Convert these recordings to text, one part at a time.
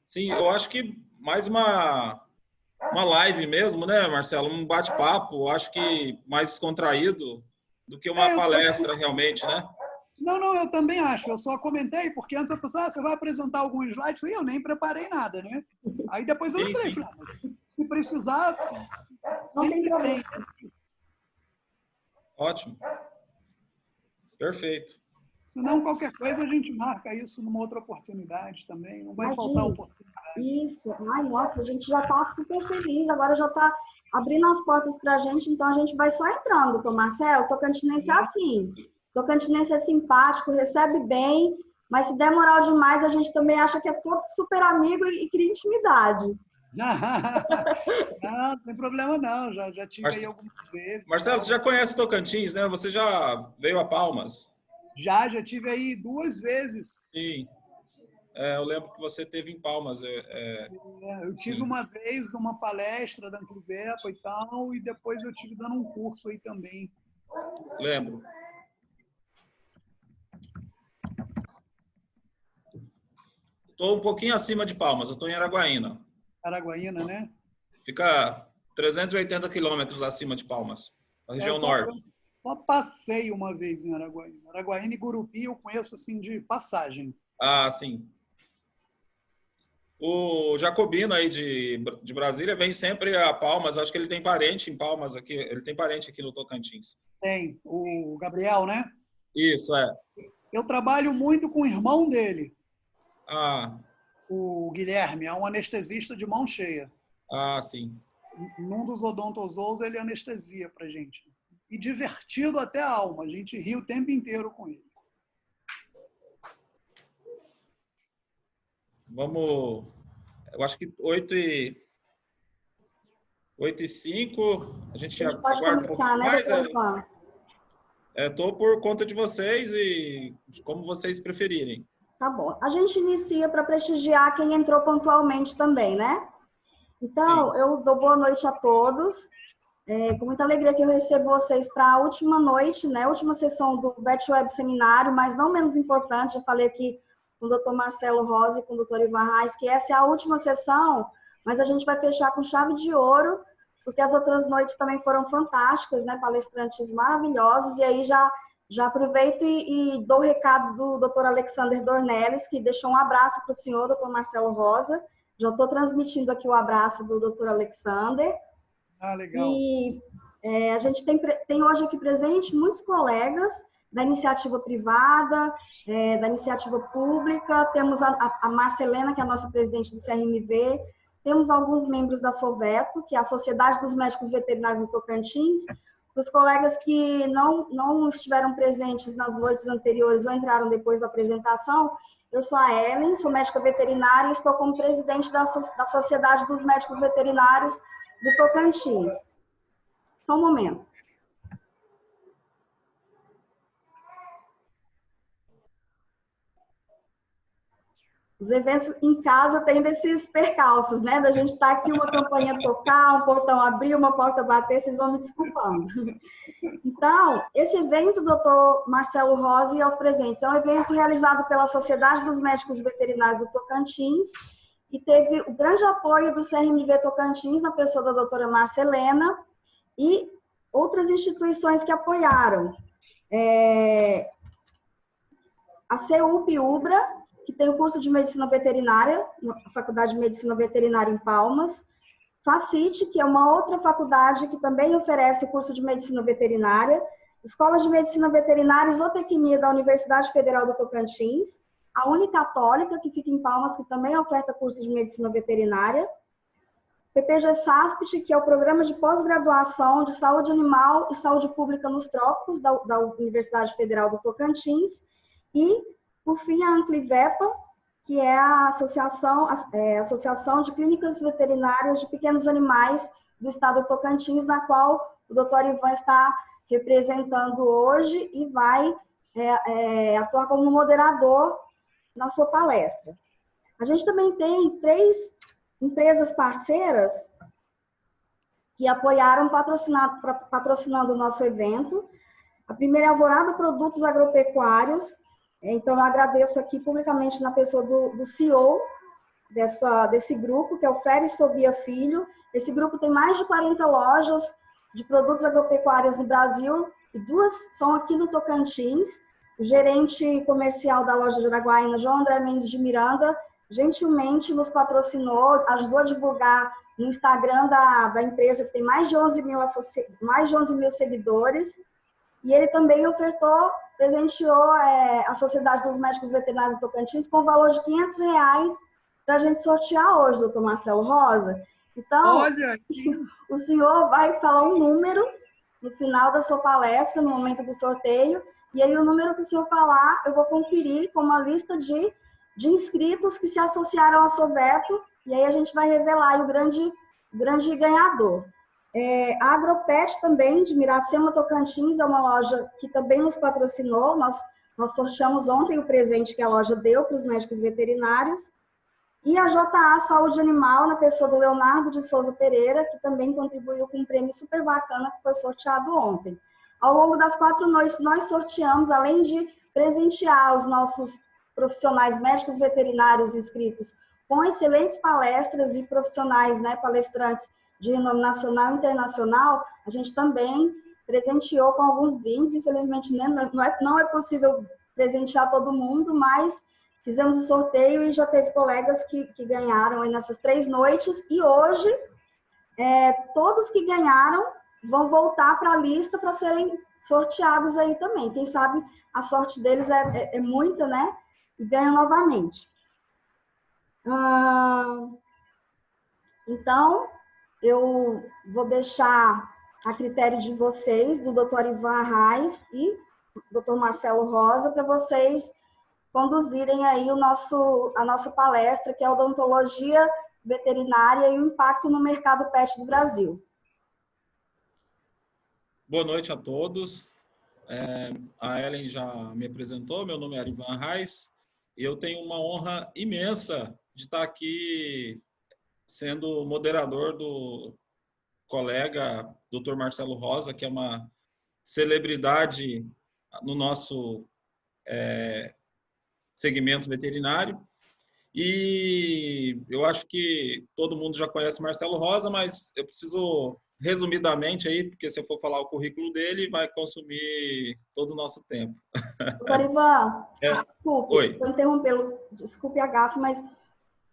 Sim, eu acho que mais uma live mesmo, né, Marcelo? Um bate-papo, acho que mais descontraído do que uma palestra realmente, né? Não, eu também acho. Eu só comentei, porque antes eu pensava, você vai apresentar algum slide? Eu falei, eu nem preparei nada, né? Aí depois eu lembrei, falei, se precisar, sempre tem. Ótimo. Perfeito. Se não, qualquer coisa a gente marca isso numa outra oportunidade também. Não vai faltar oportunidade. Isso. Ai, nossa, a gente já está super feliz. Agora já está abrindo as portas para a gente, então a gente vai só entrando, doutor Marcelo. Tocantinense é assim. Tocantinense é simpático, recebe bem, mas se der moral demais, a gente também acha que é todo super amigo e cria intimidade. Não, não tem problema não. Já tive aí algumas vezes. Marcelo, você já conhece Tocantins, né? Você já veio a Palmas? Já tive aí 2 vezes. Sim. Eu lembro que você teve em Palmas. Eu tive uma vez numa palestra da Anclivepa e tal, e depois eu tive dando um curso aí também. Lembro. Estou um pouquinho acima de Palmas, eu estou em Araguaína. Araguaína, né? Fica 380 quilômetros acima de Palmas, na região norte. Só passei uma vez em Araguaína. Araguaína e Gurupi eu conheço assim de passagem. Ah, sim. O Jacobino aí de Brasília vem sempre a Palmas, acho que ele tem parente em Palmas aqui, ele tem parente aqui no Tocantins. Tem, o Gabriel, né? Isso, é. Eu trabalho muito com o irmão dele. Ah. O Guilherme, é um anestesista de mão cheia. Ah, sim. Num dos odontozoos ele anestesia pra gente. E divertido até a alma, a gente ri o tempo inteiro com ele. Vamos, eu acho que 8h05, a gente pode começar, né, doutor? Estou por conta de vocês e como vocês preferirem. Tá bom. A gente inicia para prestigiar quem entrou pontualmente também, né? Então, eu dou boa noite a todos. Com muita alegria que eu recebo vocês para a última noite, né? Última sessão do VET Web Seminário, mas não menos importante, eu falei aqui com o Dr. Marcelo Rosa e com o Dr. Ivan Reis, que essa é a última sessão, mas a gente vai fechar com chave de ouro, porque as outras noites também foram fantásticas, né? Palestrantes maravilhosos, e aí já aproveito e dou o recado do Dr. Alexander Dornelles, que deixou um abraço para o senhor, Dr. Marcelo Rosa. Já estou transmitindo aqui o abraço do Dr. Alexander. Ah, legal. E a gente tem hoje aqui presente muitos colegas da iniciativa privada, da iniciativa pública. Temos a Marcelena, que é a nossa presidente do CRMV. Temos alguns membros da Soveto, que é a Sociedade dos Médicos Veterinários do Tocantins. Para os colegas que não estiveram presentes nas noites anteriores ou entraram depois da apresentação, eu sou a Ellen, sou médica veterinária e estou como presidente da Sociedade dos Médicos Veterinários do Tocantins. Só um momento. Os eventos em casa têm desses percalços, né? Da gente estar aqui, uma campainha tocar, um portão abrir, uma porta bater, vocês vão me desculpando. Então, esse evento, doutor Marcelo Rosa e aos presentes, é um evento realizado pela Sociedade dos Médicos Veterinários do Tocantins e teve o grande apoio do CRMV Tocantins, na pessoa da doutora Marcelena, e outras instituições que apoiaram. A CUP-UBRA, que tem o curso de Medicina Veterinária, a Faculdade de Medicina Veterinária em Palmas. Facite, que é uma outra faculdade que também oferece o curso de Medicina Veterinária. Escola de Medicina Veterinária e Zootecnia da Universidade Federal do Tocantins. A Unicatólica, que fica em Palmas, que também oferta curso de Medicina Veterinária. PPG SASPT, que é o Programa de Pós-Graduação de Saúde Animal e Saúde Pública nos Trópicos da Universidade Federal do Tocantins. E, por fim, a Anclivepa, que é a Associação de Clínicas Veterinárias de Pequenos Animais do Estado do Tocantins, na qual o doutor Ivan está representando hoje e vai atuar como moderador na sua palestra. A gente também tem 3 empresas parceiras que apoiaram patrocinando o nosso evento. A primeira é a Alvorada Produtos Agropecuários. Então, eu agradeço aqui publicamente na pessoa do CEO, desse grupo, que é o Feres Tobia Filho. Esse grupo tem mais de 40 lojas de produtos agropecuários no Brasil, e 2 são aqui no Tocantins. O gerente comercial da loja de Araguaína, João André Mendes de Miranda, gentilmente nos patrocinou, ajudou a divulgar no Instagram da empresa, que tem mais de 11 mil seguidores. E ele também presenteou a Sociedade dos Médicos Veterinários do Tocantins com o valor de R$500 para a gente sortear hoje, doutor Marcelo Rosa. Então, Olha, o senhor vai falar um número no final da sua palestra, no momento do sorteio, e aí o número que o senhor falar, eu vou conferir com uma lista de inscritos que se associaram à Soveto, e aí a gente vai revelar aí o grande ganhador. A Agropet também, de Miracema, Tocantins, é uma loja que também nos patrocinou. Nós sorteamos ontem o presente que a loja deu para os médicos veterinários. E a JA Saúde Animal, na pessoa do Leonardo de Souza Pereira, que também contribuiu com um prêmio super bacana que foi sorteado ontem. Ao longo das 4 noites, nós sorteamos, além de presentear os nossos profissionais médicos veterinários inscritos com excelentes palestras e profissionais, né, palestrantes de renome nacional e internacional, a gente também presenteou com alguns brindes. Infelizmente, né, não é possível presentear todo mundo, mas fizemos o sorteio e já teve colegas que ganharam aí nessas 3 noites. E hoje, todos que ganharam vão voltar para a lista para serem sorteados aí também. Quem sabe a sorte deles é muita, né? E ganham novamente. Então, eu vou deixar a critério de vocês, do Dr. Ivan Arraes e do Dr. Marcelo Rosa, para vocês conduzirem aí a nossa palestra, que é Odontologia Veterinária e o Impacto no Mercado Pet do Brasil. Boa noite a todos. A Ellen já me apresentou, meu nome é Ivan Arraes, e eu tenho uma honra imensa de estar aqui sendo moderador do colega Dr. Marcelo Rosa, que é uma celebridade no nosso segmento veterinário. E eu acho que todo mundo já conhece Marcelo Rosa, mas eu preciso resumidamente aí, porque se eu for falar o currículo dele, vai consumir todo o nosso tempo. Doutor Ivan, desculpe, Oi. vou interrompê-lo, desculpe a gafe, mas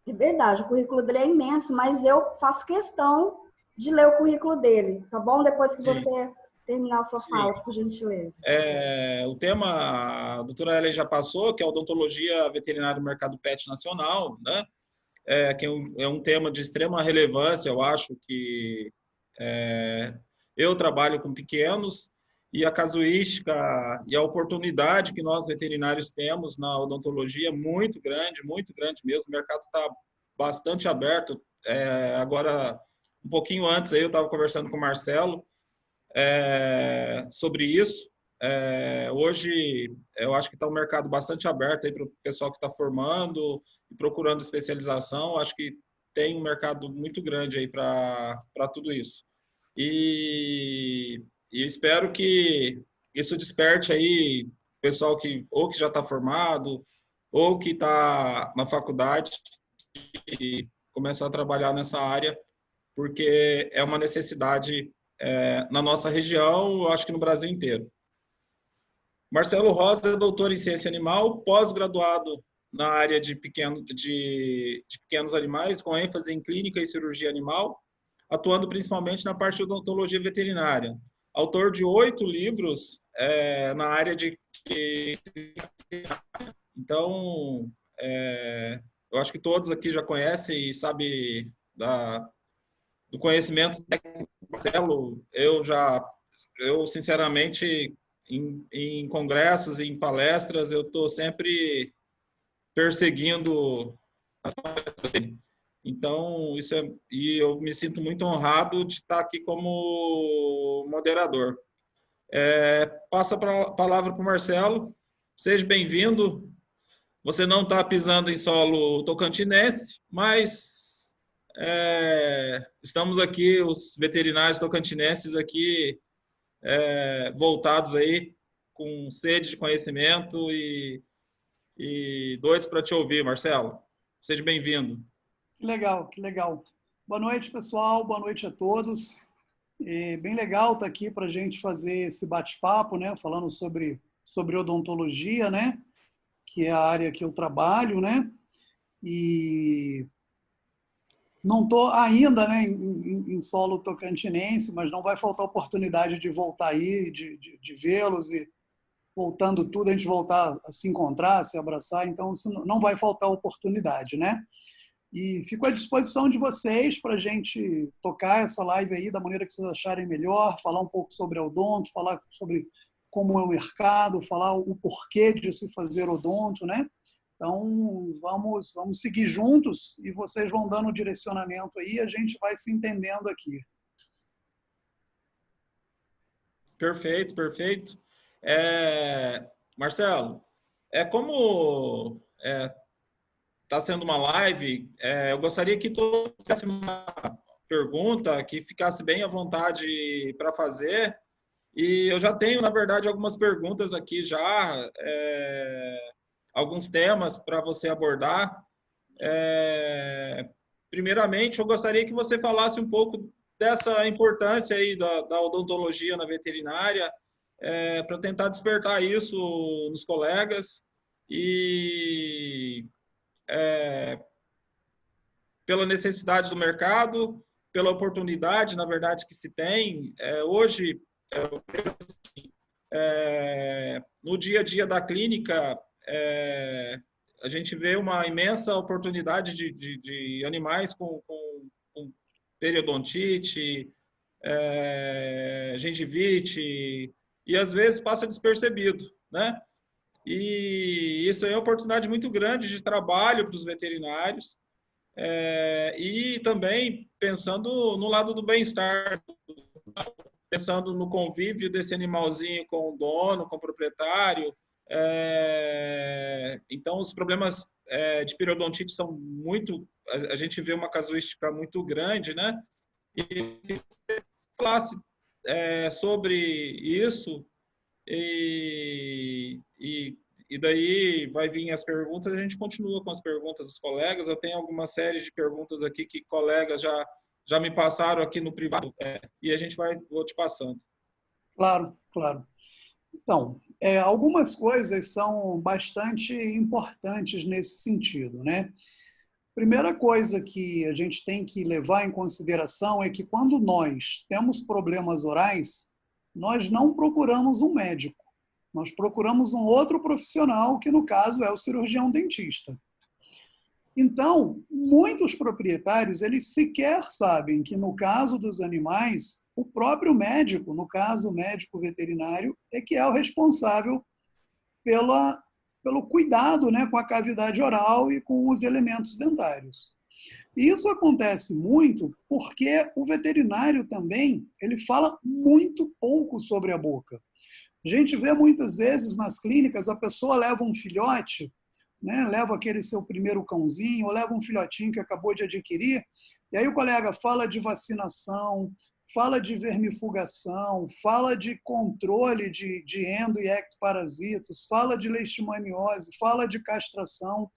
é verdade, o currículo dele é imenso, mas eu faço questão de ler o currículo dele, tá bom? Depois que você terminar a sua fala, por gentileza. O tema a doutora Ellen já passou, que é odontologia veterinária no mercado pet nacional, né? Que é um tema de extrema relevância. Eu acho que eu trabalho com pequenos e a casuística e a oportunidade que nós veterinários temos na odontologia é muito grande mesmo. O mercado está bastante aberto. Agora, um pouquinho antes, aí eu estava conversando com o Marcelo sobre isso. Hoje, eu acho que está um mercado bastante aberto para o pessoal que está formando e procurando especialização. Acho que tem um mercado muito grande aí para tudo isso. E espero que isso desperte aí pessoal que ou que já está formado ou que está na faculdade e começar a trabalhar nessa área, porque é uma necessidade na nossa região, eu acho que no Brasil inteiro. Marcelo Rosa é doutor em ciência animal, pós-graduado na área de pequenos animais, com ênfase em clínica e cirurgia animal, atuando principalmente na parte de odontologia veterinária. Autor de 8 livros na área de... Então, eu acho que todos aqui já conhecem e sabem do conhecimento técnico do Marcelo. Eu sinceramente, em congressos e em palestras, eu estou sempre perseguindo as palestras dele. Então, e eu me sinto muito honrado de estar aqui como moderador. Passo a palavra para o Marcelo. Seja bem-vindo. Você não está pisando em solo tocantinense, mas estamos aqui, os veterinários tocantinenses aqui, voltados aí, com sede de conhecimento e doidos para te ouvir, Marcelo. Seja bem-vindo. Que legal, que legal. Boa noite, pessoal. Boa noite a todos. É bem legal estar aqui para a gente fazer esse bate-papo, né? Falando sobre odontologia, né? Que é a área que eu trabalho, né? E não estou ainda, né, em solo tocantinense, mas não vai faltar oportunidade de voltar aí, de vê-los e voltando tudo, a gente voltar a se encontrar, a se abraçar. Então, isso não vai faltar oportunidade, né? E fico à disposição de vocês para a gente tocar essa live aí da maneira que vocês acharem melhor, falar um pouco sobre odonto, falar sobre como é o mercado, falar o porquê de se fazer odonto, né? Então, vamos seguir juntos e vocês vão dando o direcionamento aí, a gente vai se entendendo aqui. Perfeito, perfeito. Marcelo, como está sendo uma live, eu gostaria que todos tivessem uma pergunta, que ficasse bem à vontade para fazer. E eu já tenho, na verdade, algumas perguntas aqui já, alguns temas para você abordar. Primeiramente, eu gostaria que você falasse um pouco dessa importância aí da odontologia na veterinária, para tentar despertar isso nos colegas e pela necessidade do mercado, pela oportunidade, na verdade, que se tem. Hoje, no dia a dia da clínica, a gente vê uma imensa oportunidade de animais com periodontite, gengivite, e às vezes passa despercebido, né? E isso é uma oportunidade muito grande de trabalho para os veterinários, e também pensando no lado do bem-estar, pensando no convívio desse animalzinho com o dono, com o proprietário. Então, os problemas de periodontite são muito... A gente vê uma casuística muito grande, né? E se você falasse sobre isso, e daí vai vir as perguntas, a gente continua com as perguntas dos colegas. Eu tenho alguma série de perguntas aqui que colegas já me passaram aqui no privado, e a gente vou te passando. Claro, claro. Então, algumas coisas são bastante importantes nesse sentido, né? Primeira coisa que a gente tem que levar em consideração é que quando nós temos problemas orais, nós não procuramos um médico, nós procuramos um outro profissional, que no caso é o cirurgião dentista. Então, muitos proprietários, eles sequer sabem que no caso dos animais, o próprio médico, no caso o médico veterinário, é que é o responsável pelo cuidado, né, com a cavidade oral e com os elementos dentários. E isso acontece muito porque o veterinário também, ele fala muito pouco sobre a boca. A gente vê muitas vezes nas clínicas, a pessoa leva um filhote, né, leva aquele seu primeiro cãozinho, ou leva um filhotinho que acabou de adquirir, e aí o colega fala de vacinação, fala de vermifugação, fala de controle de endo e ectoparasitos, fala de leishmaniose, fala de castração,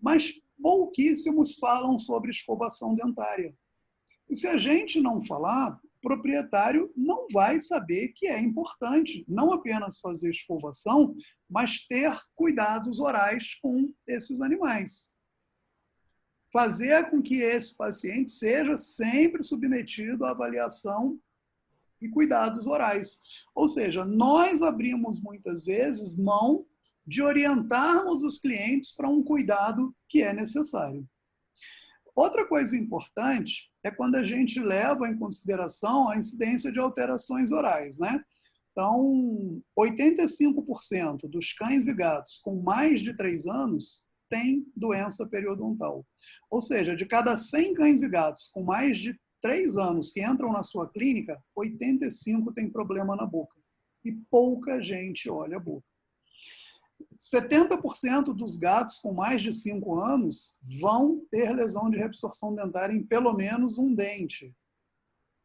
mas pouquíssimos falam sobre escovação dentária. E se a gente não falar, o proprietário não vai saber que é importante não apenas fazer escovação, mas ter cuidados orais com esses animais. Fazer com que esse paciente seja sempre submetido à avaliação e cuidados orais. Ou seja, nós abrimos muitas vezes mão de orientarmos os clientes para um cuidado que é necessário. Outra coisa importante é quando a gente leva em consideração a incidência de alterações orais, né? Então, 85% dos cães e gatos com mais de 3 anos têm doença periodontal. Ou seja, de cada 100 cães e gatos com mais de 3 anos que entram na sua clínica, 85 têm problema na boca. E pouca gente olha a boca. 70% dos gatos com mais de 5 anos vão ter lesão de reabsorção dentária em pelo menos um dente.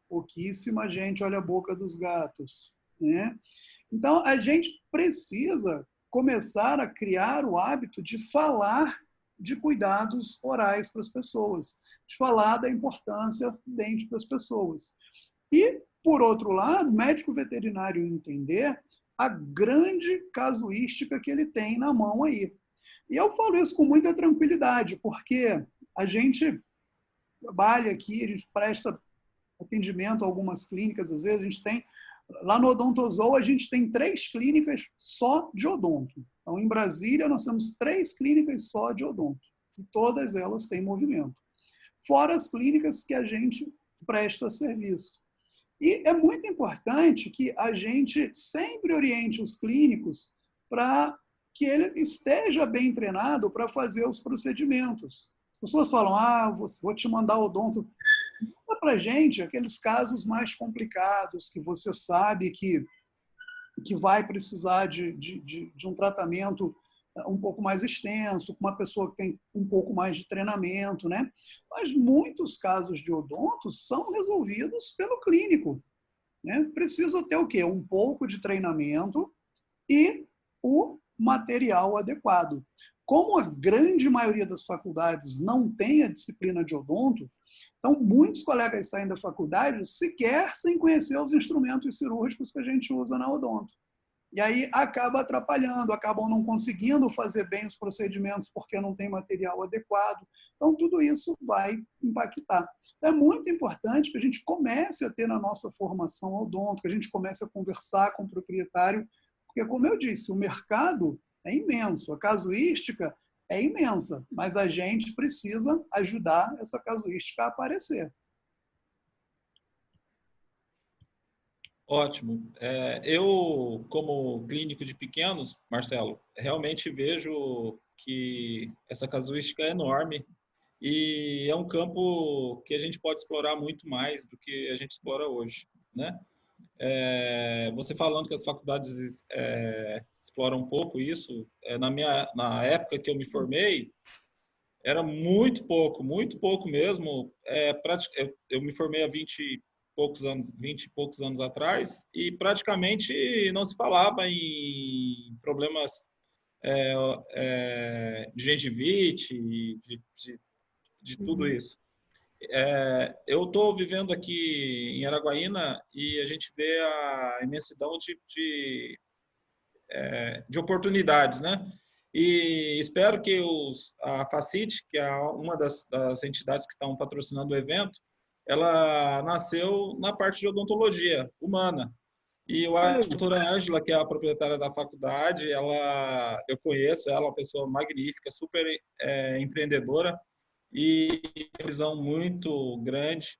Pouquíssima gente olha a boca dos gatos, né? Então, a gente precisa começar a criar o hábito de falar de cuidados orais para as pessoas, de falar da importância do dente para as pessoas. E, por outro lado, o médico veterinário entender a grande casuística que ele tem na mão aí. E eu falo isso com muita tranquilidade, porque a gente trabalha aqui, a gente presta atendimento a algumas clínicas, às vezes a gente tem, lá no Odontozoa, a gente tem 3 clínicas só de odonto. Então, em Brasília, nós temos 3 clínicas só de odonto, e todas elas têm movimento. Fora as clínicas que a gente presta serviço. E é muito importante que a gente sempre oriente os clínicos para que ele esteja bem treinado para fazer os procedimentos. As pessoas falam, vou te mandar odonto. Manda para a gente aqueles casos mais complicados, que você sabe que vai precisar de um tratamento um pouco mais extenso, com uma pessoa que tem um pouco mais de treinamento, né? Mas muitos casos de odonto são resolvidos pelo clínico, né? Precisa ter o quê? Um pouco de treinamento e o material adequado. Como a grande maioria das faculdades não tem a disciplina de odonto, então muitos colegas saem da faculdade sequer sem conhecer os instrumentos cirúrgicos que a gente usa na odonto. E aí acaba atrapalhando, acabam não conseguindo fazer bem os procedimentos porque não tem material adequado. Então, tudo isso vai impactar. Então, é muito importante que a gente comece a ter na nossa formação odonto, que a gente comece a conversar com o proprietário, porque, como eu disse, o mercado é imenso, a casuística é imensa, mas a gente precisa ajudar essa casuística a aparecer. Ótimo. Eu, como clínico de pequenos, Marcelo, realmente vejo que essa casuística é enorme e é um campo que a gente pode explorar muito mais do que a gente explora hoje, né? Você falando que as faculdades exploram um pouco isso, na época que eu me formei, era muito pouco mesmo. Eu me formei há 20 e poucos anos atrás, e praticamente não se falava em problemas de gengivite, de tudo isso. Eu estou vivendo aqui em Araguaína e a gente vê a imensidão de oportunidades, né? E espero que a Facit, que é uma das entidades que estão patrocinando o evento, ela nasceu na parte de odontologia humana. E a doutora Ângela, que é a proprietária da faculdade, eu conheço ela, uma pessoa magnífica, super empreendedora e visão muito grande.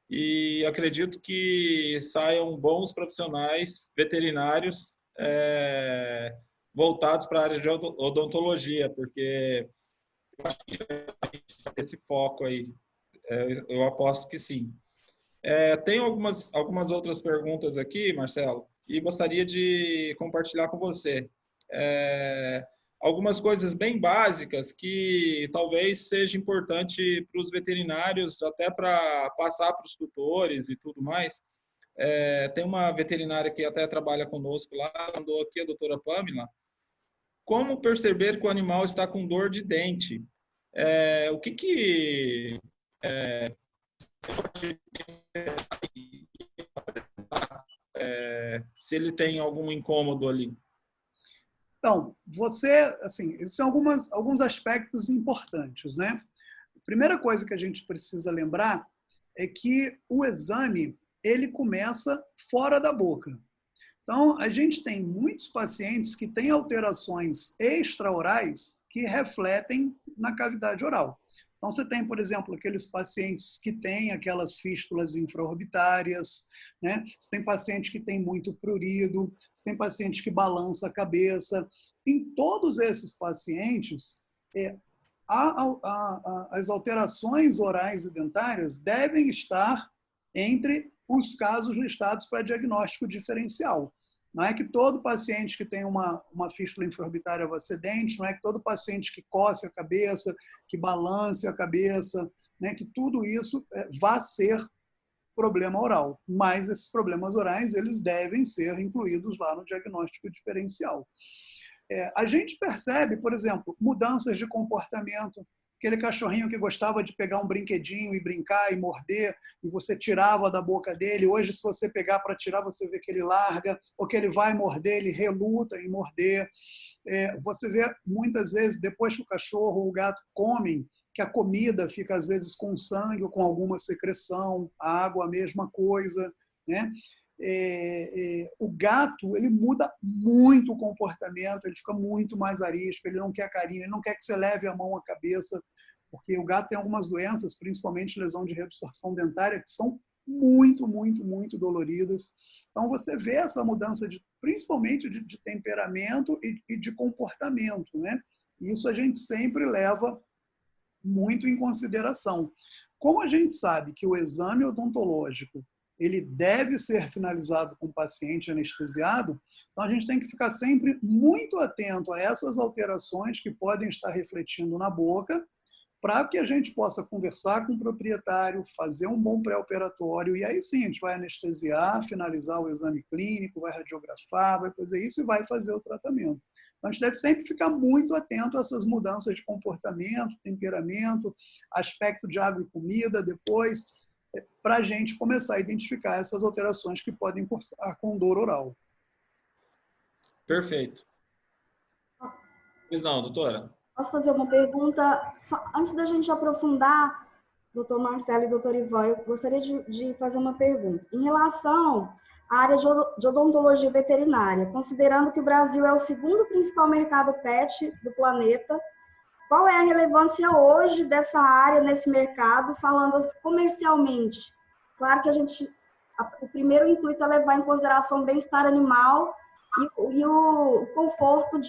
E acredito que saiam bons profissionais veterinários voltados para a área de odontologia, porque eu acho que esse foco aí, eu aposto que sim. Tenho algumas outras perguntas aqui, Marcelo, e gostaria de compartilhar com você. Algumas coisas bem básicas que talvez seja importante para os veterinários, até para passar para os tutores e tudo mais. Tem uma veterinária que até trabalha conosco lá, mandou aqui a doutora Pamela. Como perceber que o animal está com dor de dente? O que se ele tem algum incômodo ali? Então, assim, esses são alguns aspectos importantes, né? A primeira coisa que a gente precisa lembrar é que o exame, ele começa fora da boca. Então, a gente tem muitos pacientes que têm alterações extraorais que refletem na cavidade oral. Então, você tem, por exemplo, aqueles pacientes que têm aquelas fístulas infraorbitárias, né? Você tem paciente que tem muito prurido, você tem paciente que balança a cabeça. Em todos esses pacientes, as alterações orais e dentárias devem estar entre os casos listados para diagnóstico diferencial. Não é que todo paciente que tem uma fístula infraorbitária vai ser dente, não é que todo paciente que coce a cabeça, que balance a cabeça, né, que tudo isso vá ser problema oral. Mas esses problemas orais, eles devem ser incluídos lá no diagnóstico diferencial. A gente percebe, por exemplo, mudanças de comportamento. Aquele cachorrinho que gostava de pegar um brinquedinho e brincar e morder, e você tirava da boca dele. Hoje, se você pegar para tirar, você vê que ele larga, ou que ele vai morder, ele reluta em morder. Você vê, muitas vezes, depois que o cachorro ou o gato comem, que a comida fica, às vezes, com sangue ou com alguma secreção, a água, a mesma coisa, né? O gato, ele muda muito o comportamento, ele fica muito mais arisco, ele não quer carinho, ele não quer que você leve a mão à cabeça, porque o gato tem algumas doenças, principalmente lesão de reabsorção dentária, que são muito, muito, muito doloridas. Então, você vê essa mudança, principalmente de temperamento e de comportamento, né? Isso a gente sempre leva muito em consideração. Como a gente sabe que o exame odontológico ele deve ser finalizado com o paciente anestesiado, então a gente tem que ficar sempre muito atento a essas alterações que podem estar refletindo na boca, para que a gente possa conversar com o proprietário, fazer um bom pré-operatório, e aí sim a gente vai anestesiar, finalizar o exame clínico, vai radiografar, vai fazer isso e vai fazer o tratamento. Então, a gente deve sempre ficar muito atento a essas mudanças de comportamento, temperamento, aspecto de água e comida depois, para a gente começar a identificar essas alterações que podem cursar com dor oral. Perfeito. Pois não, doutora? Posso fazer uma pergunta? Antes da gente aprofundar, doutor Marcelo e doutor Ivan, eu gostaria de fazer uma pergunta. Em relação à área de odontologia veterinária, considerando que o Brasil é o segundo principal mercado pet do planeta, qual é a relevância hoje dessa área nesse mercado, falando comercialmente? Claro que o primeiro intuito é levar em consideração o bem-estar animal e o conforto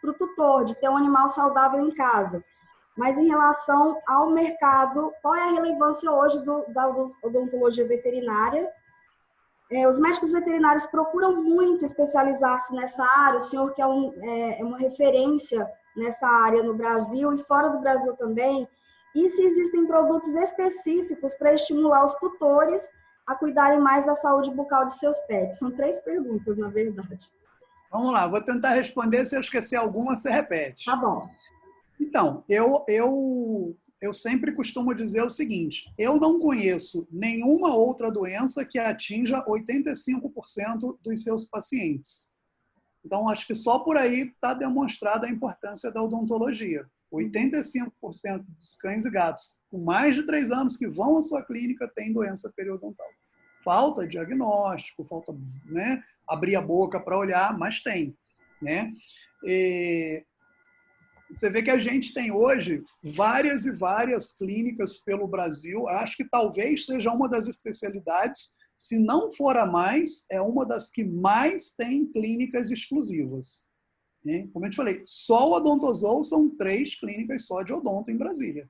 para o tutor, de ter um animal saudável em casa. Mas em relação ao mercado, qual é a relevância hoje da odontologia veterinária? Os médicos veterinários procuram muito especializar-se nessa área, o senhor que é uma referência nessa área no Brasil e fora do Brasil também, e se existem produtos específicos para estimular os tutores a cuidarem mais da saúde bucal de seus pets? São 3 perguntas, na verdade. Vamos lá, vou tentar responder. Se eu esquecer alguma, você repete. Tá bom. Então, eu sempre costumo dizer o seguinte: eu não conheço nenhuma outra doença que atinja 85% dos seus pacientes. Então, acho que só por aí está demonstrada a importância da odontologia. 85% dos cães e gatos com mais de 3 anos que vão à sua clínica têm doença periodontal. Falta diagnóstico, falta, né, abrir a boca para olhar, mas tem, né? Você vê que a gente tem hoje várias e várias clínicas pelo Brasil. Acho que talvez seja uma das especialidades, se não for a mais, é uma das que mais tem clínicas exclusivas. Como eu te falei, só o Odontozoo são 3 clínicas só de odonto em Brasília.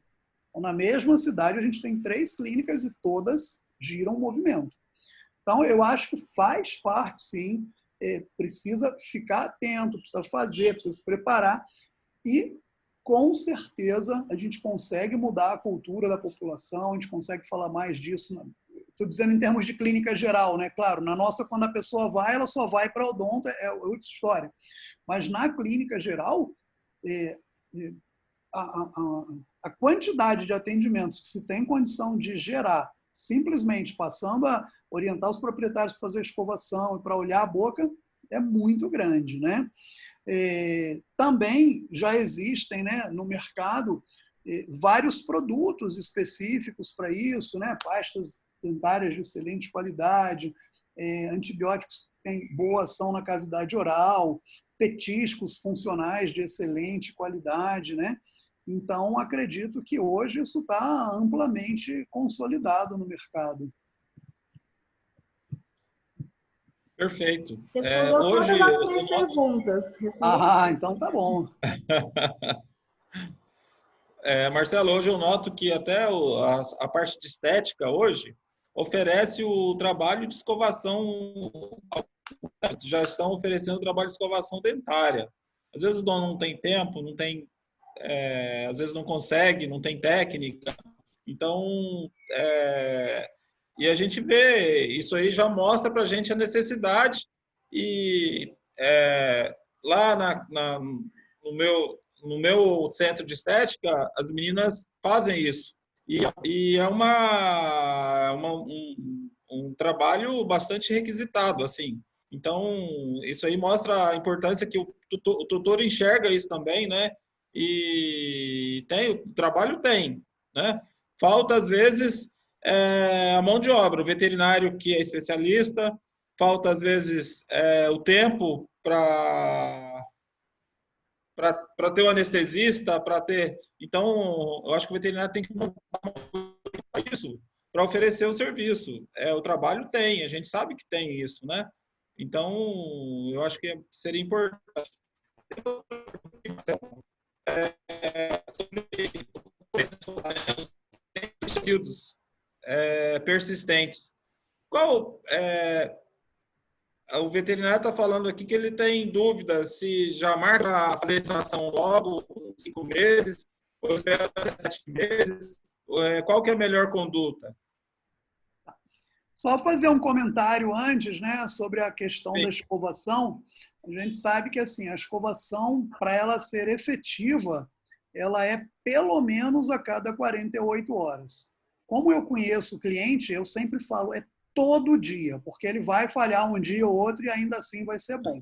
Então, na mesma cidade, a gente tem 3 clínicas e todas giram o movimento. Então, eu acho que faz parte, sim. Precisa ficar atento, precisa fazer, precisa se preparar. E, com certeza, a gente consegue mudar a cultura da população, a gente consegue falar mais disso. Estou dizendo em termos de clínica geral, né? Claro, na nossa, quando a pessoa vai, ela só vai para odonto, é outra história. Mas na clínica geral, a quantidade de atendimentos que se tem condição de gerar, simplesmente passando a orientar os proprietários para fazer escovação e para olhar a boca, é muito grande, né? Também já existem, né, no mercado vários produtos específicos para isso, né? Pastas dentárias de excelente qualidade, antibióticos que têm boa ação na cavidade oral, petiscos funcionais de excelente qualidade, né? Então, acredito que hoje isso está amplamente consolidado no mercado. Perfeito. Respondeu todas as 3 perguntas. Então tá bom. Marcelo, hoje eu noto que até a parte de estética hoje oferece o trabalho de escovação, já estão oferecendo o trabalho de escovação dentária. Às vezes o dono não tem tempo, não tem, às vezes não consegue, não tem técnica. Então, e a gente vê, isso aí já mostra para a gente a necessidade e lá no meu centro de estética, as meninas fazem isso. E é um trabalho bastante requisitado, assim. Então, isso aí mostra a importância que o tutor enxerga isso também, né? E o trabalho tem, né? Falta, às vezes, a mão de obra, o veterinário que é especialista, falta, às vezes, o tempo para ter o anestesista, para ter... Então, eu acho que o veterinário tem que montar isso para oferecer o serviço. O trabalho tem, a gente sabe que tem isso, né? Então, eu acho que seria importante. Sobre persistentes. O veterinário está falando aqui que ele tem dúvida se já marca fazer a extração logo, com 5 meses, ou espera 7 meses. Qual que é a melhor conduta? Só fazer um comentário antes, né, sobre a questão Sim. da escovação. A gente sabe que assim, a escovação, para ela ser efetiva, ela é pelo menos a cada 48 horas. Como eu conheço o cliente, eu sempre falo, é todo dia, porque ele vai falhar um dia ou outro e ainda assim vai ser bom.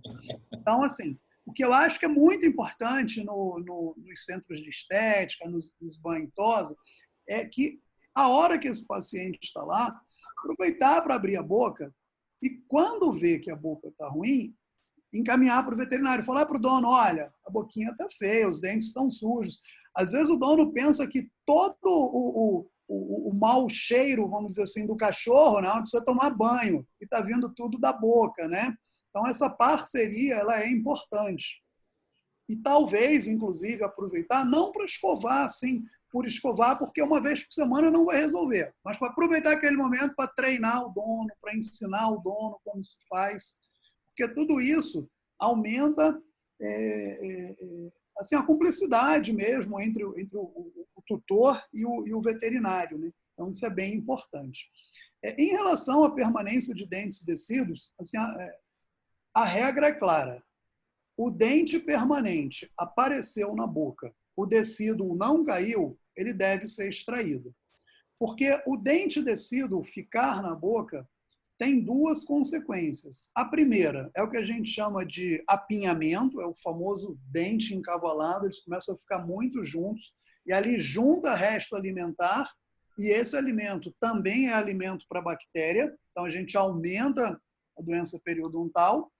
Então, assim, o que eu acho que é muito importante nos centros de estética, nos banho-tosa, é que a hora que esse paciente está lá, aproveitar para abrir a boca e, quando vê que a boca está ruim, encaminhar para o veterinário, falar para o dono, olha, a boquinha está feia, os dentes estão sujos. Às vezes o dono pensa que todo o mau cheiro, vamos dizer assim, do cachorro, né, precisa tomar banho, e está vindo tudo da boca, né? Então, essa parceria ela é importante. E talvez, inclusive, aproveitar, não para escovar, assim, por escovar, porque uma vez por semana não vai resolver, mas para aproveitar aquele momento para treinar o dono, para ensinar o dono como se faz, porque tudo isso aumenta assim, a cumplicidade mesmo entre o tutor e o veterinário, né? Então, isso é bem importante. Em relação à permanência de dentes e tecidos, assim, a regra é clara. O dente permanente apareceu na boca, o decíduo não caiu, ele deve ser extraído. Porque o dente decíduo ficar na boca tem duas consequências. A primeira é o que a gente chama de apinhamento, é o famoso dente encavalado, eles começam a ficar muito juntos, e ali junta resto alimentar, e esse alimento também é alimento para bactéria, então a gente aumenta a doença periodontal.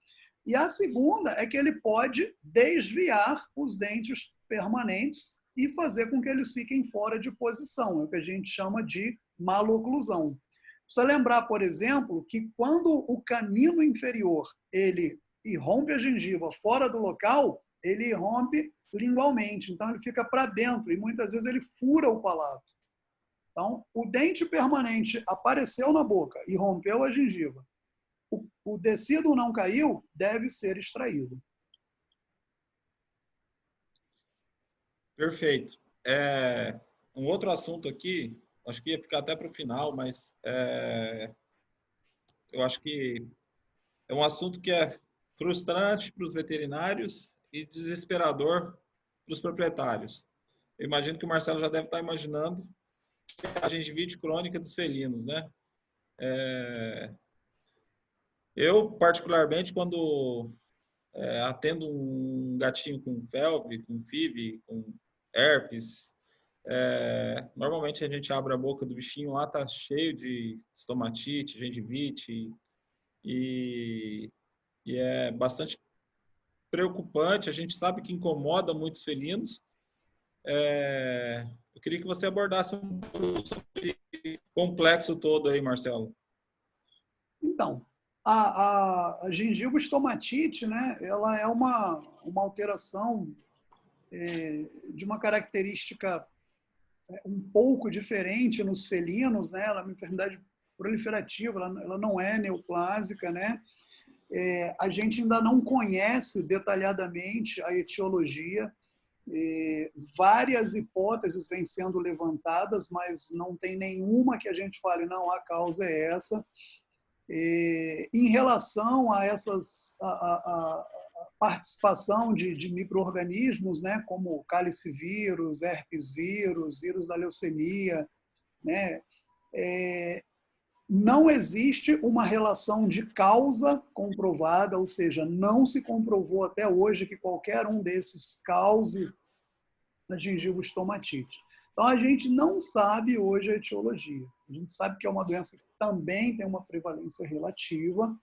E a segunda é que ele pode desviar os dentes permanentes e fazer com que eles fiquem fora de posição, é o que a gente chama de maloclusão. Precisa lembrar, por exemplo, que quando o canino inferior ele irrompe a gengiva fora do local, ele irrompe lingualmente, então ele fica para dentro e muitas vezes ele fura o palato. Então, o dente permanente apareceu na boca e rompeu a gengiva. O decíduo não caiu, deve ser extraído. Perfeito. Um outro assunto aqui, acho que ia ficar até para o final, mas eu acho que é um assunto que é frustrante para os veterinários e desesperador para os proprietários. Eu imagino que o Marcelo já deve estar imaginando que é a gengivite crônica dos felinos, né? Eu, particularmente, quando atendo um gatinho com FeLV, com FIV, com herpes, normalmente a gente abre a boca do bichinho, lá tá cheio de estomatite, gengivite, e é bastante preocupante, a gente sabe que incomoda muitos felinos. Eu queria que você abordasse um pouco sobre esse complexo todo aí, Marcelo. Então, a gengivoestomatite, né, ela é uma alteração de uma característica um pouco diferente nos felinos, né? Ela é uma enfermidade proliferativa, ela não é neoplásica, né? A gente ainda não conhece detalhadamente a etiologia. Várias hipóteses vêm sendo levantadas, mas não tem nenhuma que a gente fale, não, a causa é essa. Em relação a essas participação de micro-organismos, né, como calicivírus, herpesvírus, vírus da leucemia, né? Não existe uma relação de causa comprovada, ou seja, não se comprovou até hoje que qualquer um desses cause a gengivostomatite. Então, a gente não sabe hoje a etiologia. A gente sabe que é uma doença que também tem uma prevalência relativa.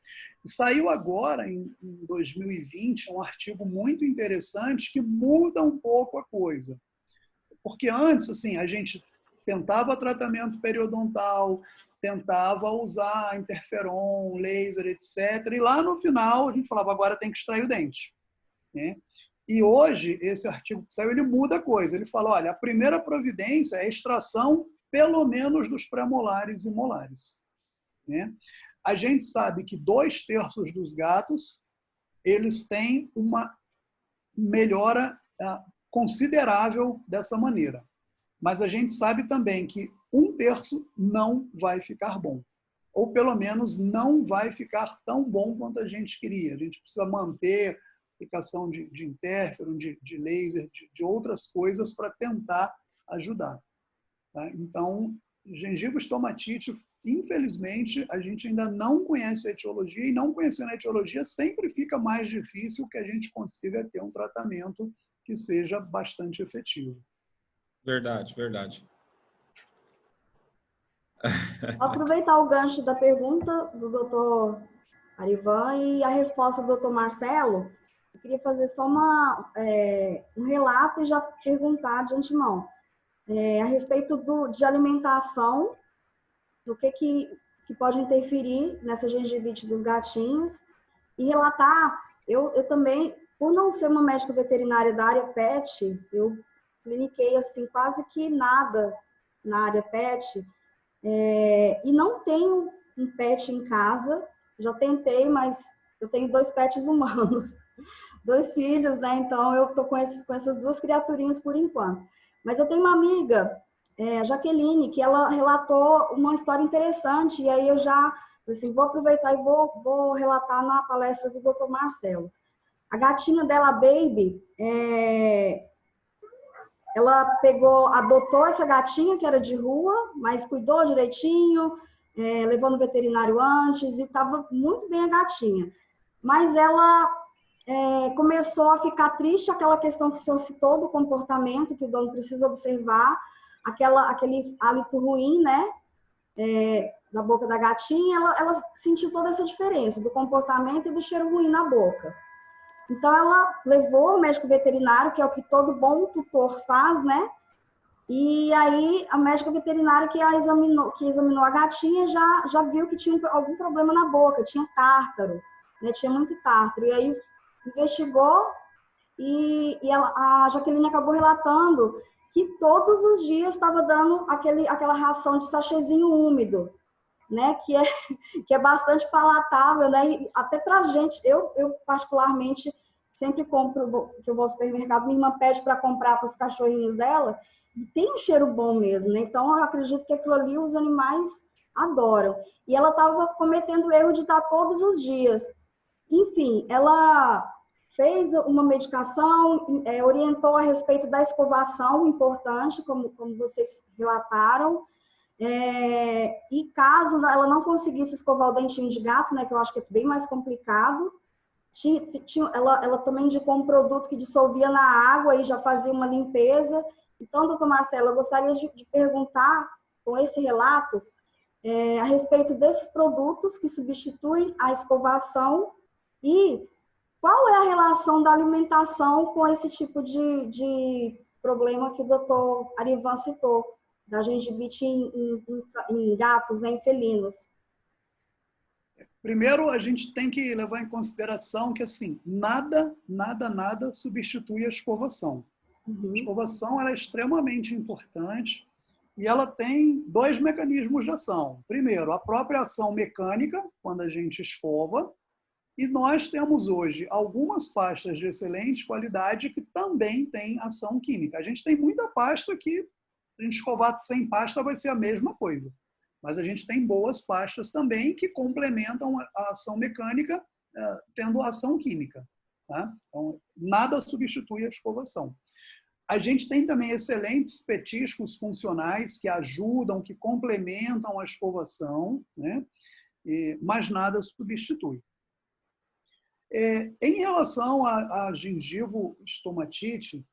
E saiu agora, em 2020, um artigo muito interessante que muda um pouco a coisa. Porque antes, assim, a gente tentava tratamento periodontal, tentava usar interferon, laser, etc. E lá no final, a gente falava, agora tem que extrair o dente, né? E hoje, esse artigo que saiu, ele muda a coisa. Ele fala, olha, a primeira providência é a extração, pelo menos, dos pré-molares e molares, né? A gente sabe que 2/3 dos gatos, eles têm uma melhora considerável dessa maneira. Mas a gente sabe também que 1/3 não vai ficar bom. Ou, pelo menos, não vai ficar tão bom quanto a gente queria. A gente precisa manter aplicação de interferon, de laser, de outras coisas para tentar ajudar. Tá? Então, gengivostomatite, infelizmente, a gente ainda não conhece a etiologia, e não conhecendo a etiologia sempre fica mais difícil que a gente consiga ter um tratamento que seja bastante efetivo. Verdade, verdade. Vou aproveitar o gancho da pergunta do Dr. Arivan e a resposta do Dr. Marcelo. Eu queria fazer só um relato e já perguntar de antemão. A respeito de alimentação, do que pode interferir nessa gengivite dos gatinhos, e relatar, eu também, por não ser uma médica veterinária da área pet, eu cliniquei assim, quase que nada na área pet, e não tenho um pet em casa, já tentei, mas eu tenho 2 pets humanos, 2 filhos, né? Então eu tô com essas 2 criaturinhas por enquanto. Mas eu tenho uma amiga, a Jaqueline, que ela relatou uma história interessante, e aí eu já, assim, vou aproveitar e vou relatar na palestra do Dr. Marcelo. A gatinha dela, a Baby, ela adotou essa gatinha que era de rua, mas cuidou direitinho, levou no veterinário antes, e estava muito bem a gatinha. Mas ela começou a ficar triste, aquela questão que o senhor citou do comportamento, que o dono precisa observar, aquele hálito ruim, né, na boca da gatinha, ela sentiu toda essa diferença do comportamento e do cheiro ruim na boca. Então, ela levou o médico veterinário, que é o que todo bom tutor faz, né? E aí, a médica veterinária que examinou a gatinha já viu que tinha algum problema na boca, tinha tártaro, né? Tinha muito tártaro. E aí, investigou e a Jaqueline acabou relatando que todos os dias estava dando aquela ração de sachêzinho úmido, né? Que é bastante palatável, né? E até pra gente, eu particularmente sempre compro, que eu vou ao supermercado, minha irmã pede para comprar para os cachorrinhos dela, e tem um cheiro bom mesmo, né? Então eu acredito que aquilo ali os animais adoram. E ela estava cometendo o erro de dar todos os dias. Enfim, ela fez uma medicação, orientou a respeito da escovação, importante, como vocês relataram. E caso ela não conseguisse escovar o dentinho de gato, né, que eu acho que é bem mais complicado, ela também indicou um produto que dissolvia na água e já fazia uma limpeza. Então, doutor Marcelo, eu gostaria de perguntar, com esse relato, a respeito desses produtos que substituem a escovação e qual é a relação da alimentação com esse tipo de problema que o doutor Arivan citou, da gengivite em gatos, né, em felinos. Primeiro, a gente tem que levar em consideração que, assim, nada substitui a escovação. A escovação ela é extremamente importante e ela tem 2 mecanismos de ação. Primeiro, a própria ação mecânica, quando a gente escova, e nós temos hoje algumas pastas de excelente qualidade que também têm ação química. A gente tem muita pasta que, se a gente escovar sem pasta, vai ser a mesma coisa. Mas a gente tem boas pastas também que complementam a ação mecânica, tendo ação química. Tá? Então, nada substitui a escovação. A gente tem também excelentes petiscos funcionais que ajudam, que complementam a escovação, né? Mas nada substitui. Em relação à gengivo-estomatite,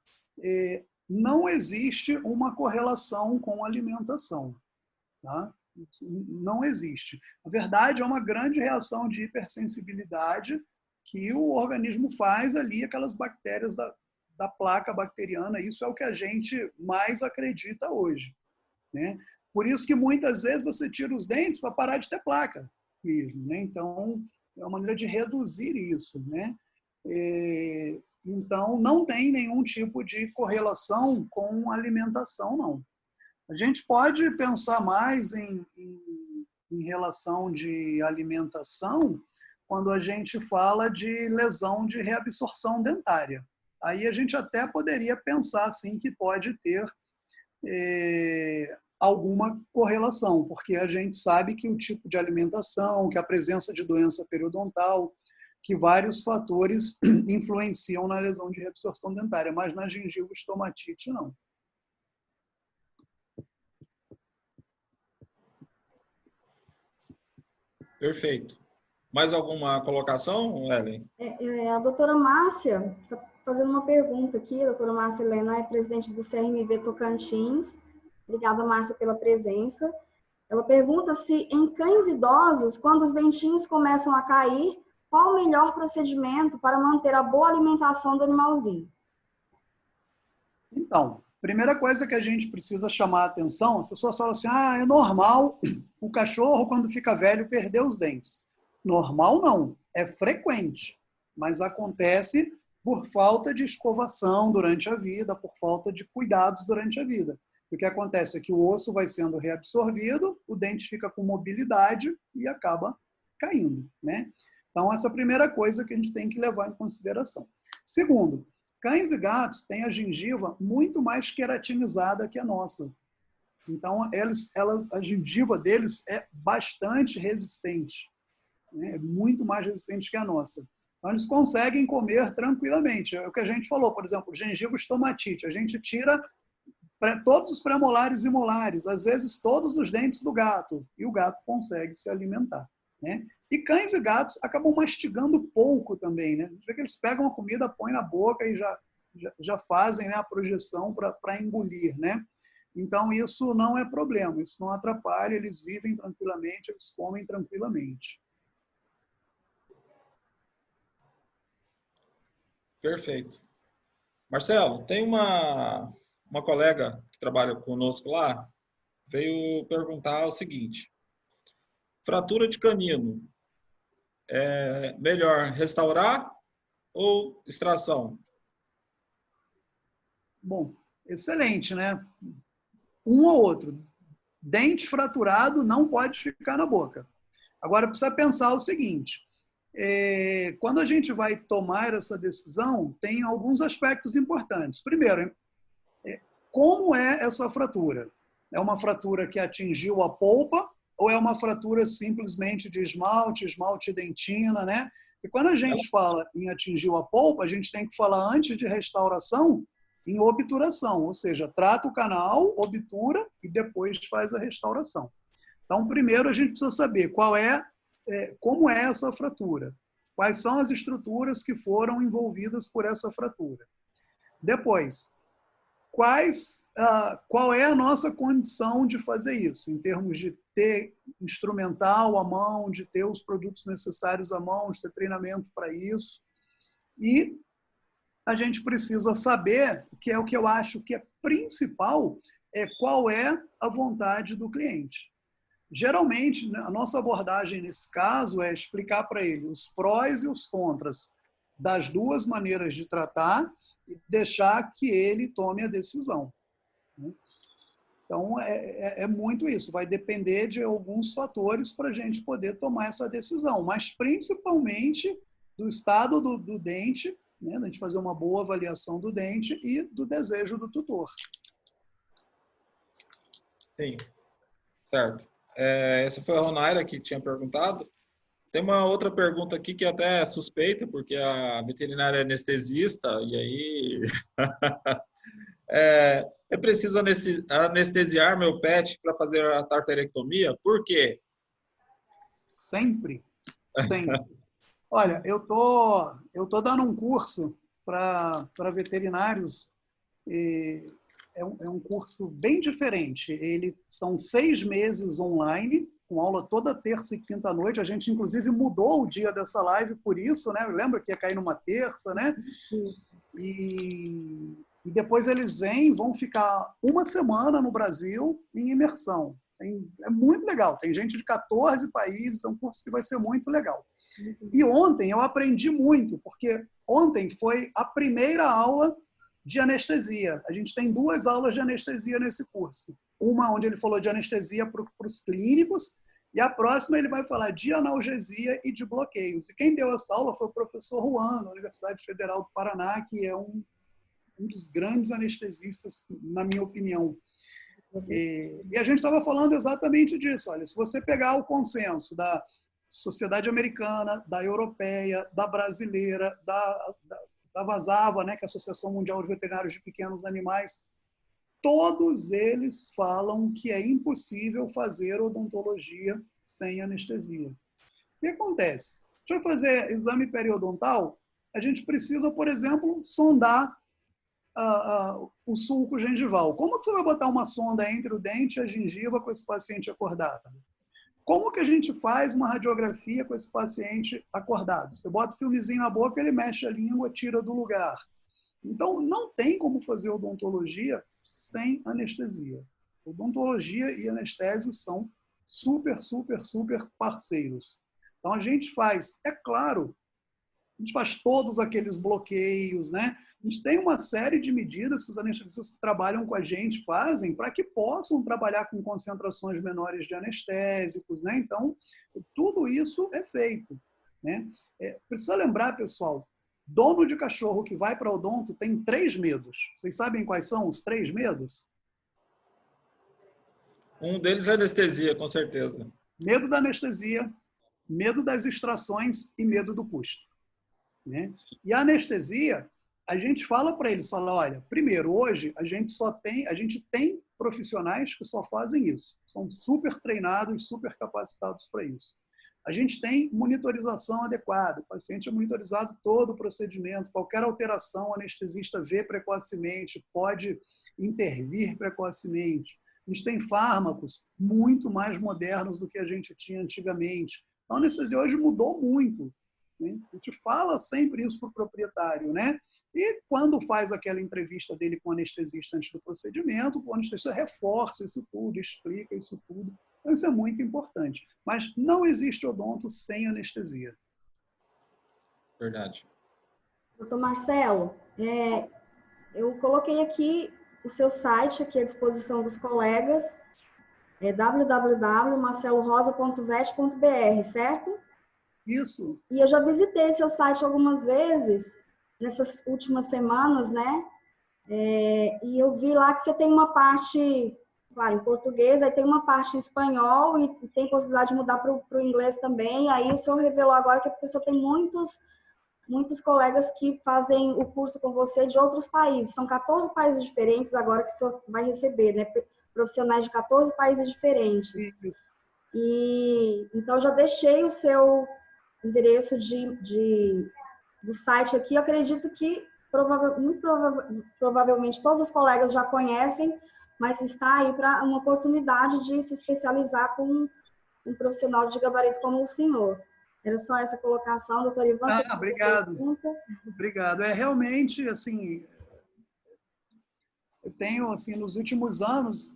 não existe uma correlação com a alimentação. Tá? Não existe. Na verdade, é uma grande reação de hipersensibilidade que o organismo faz ali, aquelas bactérias da placa bacteriana. Isso é o que a gente mais acredita hoje, né? Por isso que muitas vezes você tira os dentes para parar de ter placa mesmo, né? Então, é uma maneira de reduzir isso, né? Então, não tem nenhum tipo de correlação com alimentação, não. A gente pode pensar mais em relação de alimentação quando a gente fala de lesão de reabsorção dentária. Aí a gente até poderia pensar assim, que pode ter alguma correlação, porque a gente sabe que o tipo de alimentação, que a presença de doença periodontal, que vários fatores influenciam na lesão de reabsorção dentária, mas na gengivo-estomatite não. Perfeito. Mais alguma colocação, Ellen? A doutora Márcia está fazendo uma pergunta aqui. A doutora Márcia Helena é presidente do CRMV Tocantins. Obrigada, Márcia, pela presença. Ela pergunta se em cães idosos, quando os dentinhos começam a cair, qual o melhor procedimento para manter a boa alimentação do animalzinho? Então, primeira coisa que a gente precisa chamar a atenção, as pessoas falam assim, é normal o cachorro, quando fica velho, perder os dentes. Normal não, é frequente, mas acontece por falta de escovação durante a vida, por falta de cuidados durante a vida. O que acontece é que o osso vai sendo reabsorvido, o dente fica com mobilidade e acaba caindo, né? Então, essa é a primeira coisa que a gente tem que levar em consideração. Segundo, cães e gatos têm a gengiva muito mais queratinizada que a nossa. Então, a gengiva deles é bastante resistente, né? É muito mais resistente que a nossa. Então, eles conseguem comer tranquilamente. É o que a gente falou, por exemplo, gengivo-estomatite. A gente tira todos os premolares e molares, às vezes todos os dentes do gato, e o gato consegue se alimentar, né? E cães e gatos acabam mastigando pouco também, né? A gente vê que eles pegam a comida, põem na boca e já fazem, né, a projeção para engolir, né? Então, isso não é problema, isso não atrapalha, eles vivem tranquilamente, eles comem tranquilamente. Perfeito. Marcelo, tem uma colega que trabalha conosco lá, veio perguntar o seguinte: fratura de canino, é melhor restaurar ou extração? Bom, excelente, né? Um ou outro. Dente fraturado não pode ficar na boca. Agora, precisa pensar o seguinte, quando a gente vai tomar essa decisão, tem alguns aspectos importantes. Primeiro, como é essa fratura? É uma fratura que atingiu a polpa ou é uma fratura simplesmente de esmalte e dentina, né? E quando a gente fala em atingiu a polpa, a gente tem que falar antes de restauração em obturação, ou seja, trata o canal, obtura e depois faz a restauração. Então, primeiro a gente precisa saber como é essa fratura, quais são as estruturas que foram envolvidas por essa fratura. Depois, qual é a nossa condição de fazer isso, em termos de ter instrumental à mão, de ter os produtos necessários à mão, de ter treinamento para isso. E a gente precisa saber, que é o que eu acho que é principal, qual é a vontade do cliente. Geralmente, a nossa abordagem nesse caso é explicar para ele os prós e os contras das duas maneiras de tratar e deixar que ele tome a decisão. Então, é muito isso. Vai depender de alguns fatores para a gente poder tomar essa decisão, mas principalmente do estado do dente, né, da gente fazer uma boa avaliação do dente e do desejo do tutor. Sim, certo. Essa foi a Ronaira que tinha perguntado. Tem uma outra pergunta aqui que é até suspeita, porque a veterinária é anestesista, e aí é preciso anestesiar meu pet para fazer a tartarectomia? Por quê? Sempre, sempre. Olha, eu tô dando um curso para veterinários. É um curso bem diferente. São 6 meses online, com aula toda terça e quinta à noite. A gente, inclusive, mudou o dia dessa live por isso, né? Lembra que ia cair numa terça, né? E depois eles vão ficar uma semana no Brasil em imersão. É muito legal. Tem gente de 14 países, é um curso que vai ser muito legal. E ontem eu aprendi muito, porque ontem foi a primeira aula de anestesia. A gente tem 2 aulas de anestesia nesse curso. Uma onde ele falou de anestesia para os clínicos, e a próxima ele vai falar de analgesia e de bloqueios. E quem deu essa aula foi o professor Juan, da Universidade Federal do Paraná, que é um dos grandes anestesistas, na minha opinião. E a gente estava falando exatamente disso. Olha, se você pegar o consenso da Sociedade Americana, da Europeia, da Brasileira, da VASAVA, né, que é a Associação Mundial de Veterinários de Pequenos Animais, todos eles falam que é impossível fazer odontologia sem anestesia. O que acontece? Se vai fazer exame periodontal, a gente precisa, por exemplo, sondar o sulco gengival. Como que você vai botar uma sonda entre o dente e a gengiva com esse paciente acordado? Como que a gente faz uma radiografia com esse paciente acordado? Você bota o filmezinho na boca, ele mexe a língua, tira do lugar. Então, não tem como fazer odontologia sem anestesia. Odontologia e anestésio são super, super, super parceiros. Então, a gente faz, é claro, a gente faz todos aqueles bloqueios, né? A gente tem uma série de medidas que os anestesistas que trabalham com a gente fazem para que possam trabalhar com concentrações menores de anestésicos, né? Então, tudo isso é feito, né? Precisa lembrar, pessoal, dono de cachorro que vai para odonto tem 3 medos. Vocês sabem quais são os 3 medos? Um deles é anestesia, com certeza. Medo da anestesia, medo das extrações e medo do custo, né? E a anestesia, a gente fala para eles, olha, primeiro, hoje a gente tem profissionais que só fazem isso, são super treinados, super capacitados para isso. A gente tem monitorização adequada, o paciente é monitorizado todo o procedimento, qualquer alteração, o anestesista vê precocemente, pode intervir precocemente. A gente tem fármacos muito mais modernos do que a gente tinha antigamente. Então, a anestesia hoje mudou muito, né? A gente fala sempre isso para o proprietário, né? E quando faz aquela entrevista dele com o anestesista antes do procedimento, o anestesista reforça isso tudo, explica isso tudo. Então, isso é muito importante. Mas não existe odonto sem anestesia. Verdade. Doutor Marcelo, eu coloquei aqui o seu site aqui à disposição dos colegas, www.marcelorosa.vet.br, certo? Isso. E eu já visitei seu site algumas vezes, nessas últimas semanas, né? E eu vi lá que você tem uma parte, claro, em português, aí tem uma parte em espanhol e tem possibilidade de mudar para o inglês também. Aí o senhor revelou agora que a pessoa tem muitos colegas que fazem o curso com você de outros países. São 14 países diferentes agora que o senhor vai receber, né? Profissionais de 14 países diferentes. Isso. E então eu já deixei o seu endereço do site aqui. Eu acredito que provavelmente todos os colegas já conhecem, mas está aí para uma oportunidade de se especializar com um profissional de gabarito como o senhor. Era só essa colocação, doutor Ivan. Obrigado. Obrigado. Realmente, assim, eu tenho, assim, nos últimos anos,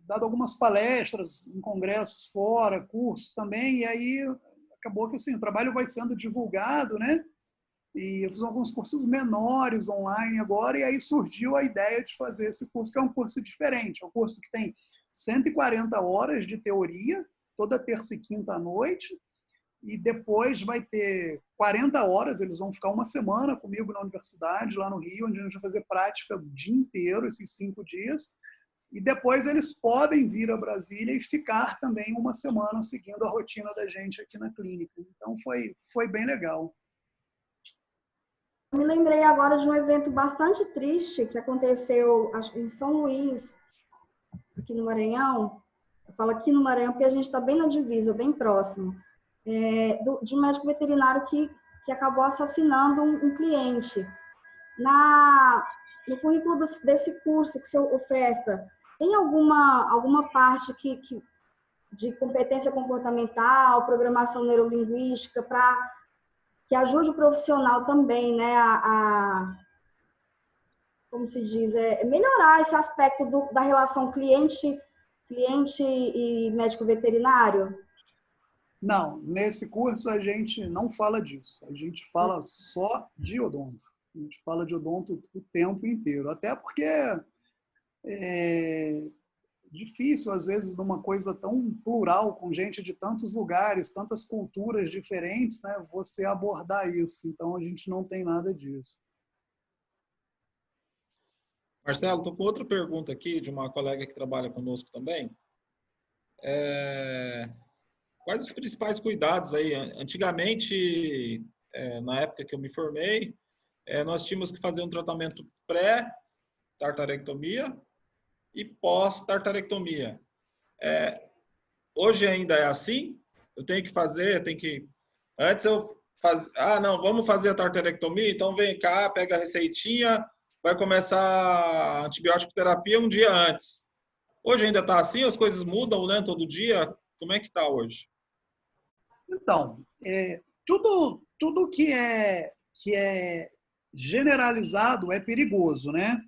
dado algumas palestras em congressos fora, cursos também, e aí acabou que, assim, o trabalho vai sendo divulgado, né? E eu fiz alguns cursos menores online agora, e aí surgiu a ideia de fazer esse curso, que é um curso diferente. É um curso que tem 140 horas de teoria, toda terça e quinta à noite, e depois vai ter 40 horas, eles vão ficar uma semana comigo na universidade, lá no Rio, onde a gente vai fazer prática o dia inteiro, esses 5 dias, e depois eles podem vir a Brasília e ficar também uma semana seguindo a rotina da gente aqui na clínica. Então, foi bem legal. Eu me lembrei agora de um evento bastante triste que aconteceu em São Luís, aqui no Maranhão. Eu falo aqui no Maranhão porque a gente está bem na divisa, bem próximo, de um médico veterinário que acabou assassinando um cliente. No currículo desse curso que você oferta, tem alguma parte de competência comportamental, programação neurolinguística, para que ajude o profissional também, né, como se diz, melhorar esse aspecto da relação cliente e médico veterinário? Não, nesse curso a gente não fala disso. A gente fala só de odonto. A gente fala de odonto o tempo inteiro. Até porque é difícil, às vezes, numa coisa tão plural, com gente de tantos lugares, tantas culturas diferentes, né, você abordar isso. Então, a gente não tem nada disso. Marcelo, estou com outra pergunta aqui de uma colega que trabalha conosco também. Quais os principais cuidados aí? Antigamente, na época que eu me formei, nós tínhamos que fazer um tratamento pré-tartarectomia e pós-tartarectomia. Hoje ainda é assim? Eu tenho que fazer, Antes eu fazia... não, vamos fazer a tartarectomia? Então vem cá, pega a receitinha, vai começar a antibiótico terapia um dia antes. Hoje ainda está assim? As coisas mudam, né, todo dia? Como é que está hoje? Então, tudo que é generalizado é perigoso, né?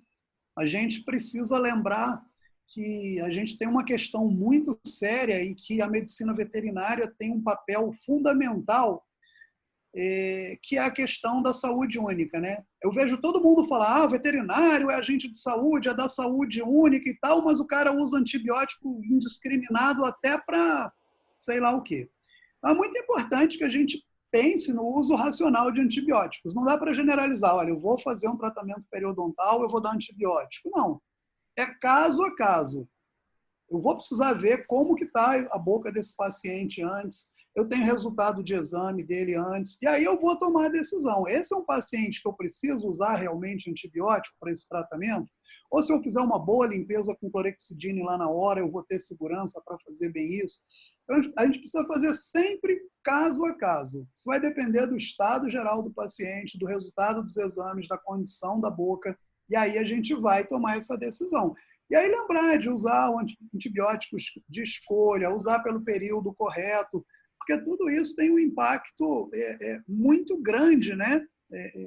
A gente precisa lembrar que a gente tem uma questão muito séria e que a medicina veterinária tem um papel fundamental, que é a questão da saúde única, né? Eu vejo todo mundo falar, o veterinário é agente de saúde, é da saúde única e tal, mas o cara usa antibiótico indiscriminado até para sei lá o quê. Então, é muito importante que a gente pense no uso racional de antibióticos. Não dá para generalizar, olha, eu vou fazer um tratamento periodontal, eu vou dar antibiótico. Não. É caso a caso. Eu vou precisar ver como que está a boca desse paciente antes, eu tenho resultado de exame dele antes, e aí eu vou tomar a decisão. Esse é um paciente que eu preciso usar realmente antibiótico para esse tratamento? Ou se eu fizer uma boa limpeza com clorexidine lá na hora, eu vou ter segurança para fazer bem isso? Então, a gente precisa fazer sempre caso a caso. Isso vai depender do estado geral do paciente, do resultado dos exames, da condição da boca, e aí a gente vai tomar essa decisão. E aí lembrar de usar antibióticos de escolha, usar pelo período correto, porque tudo isso tem um impacto muito grande, né,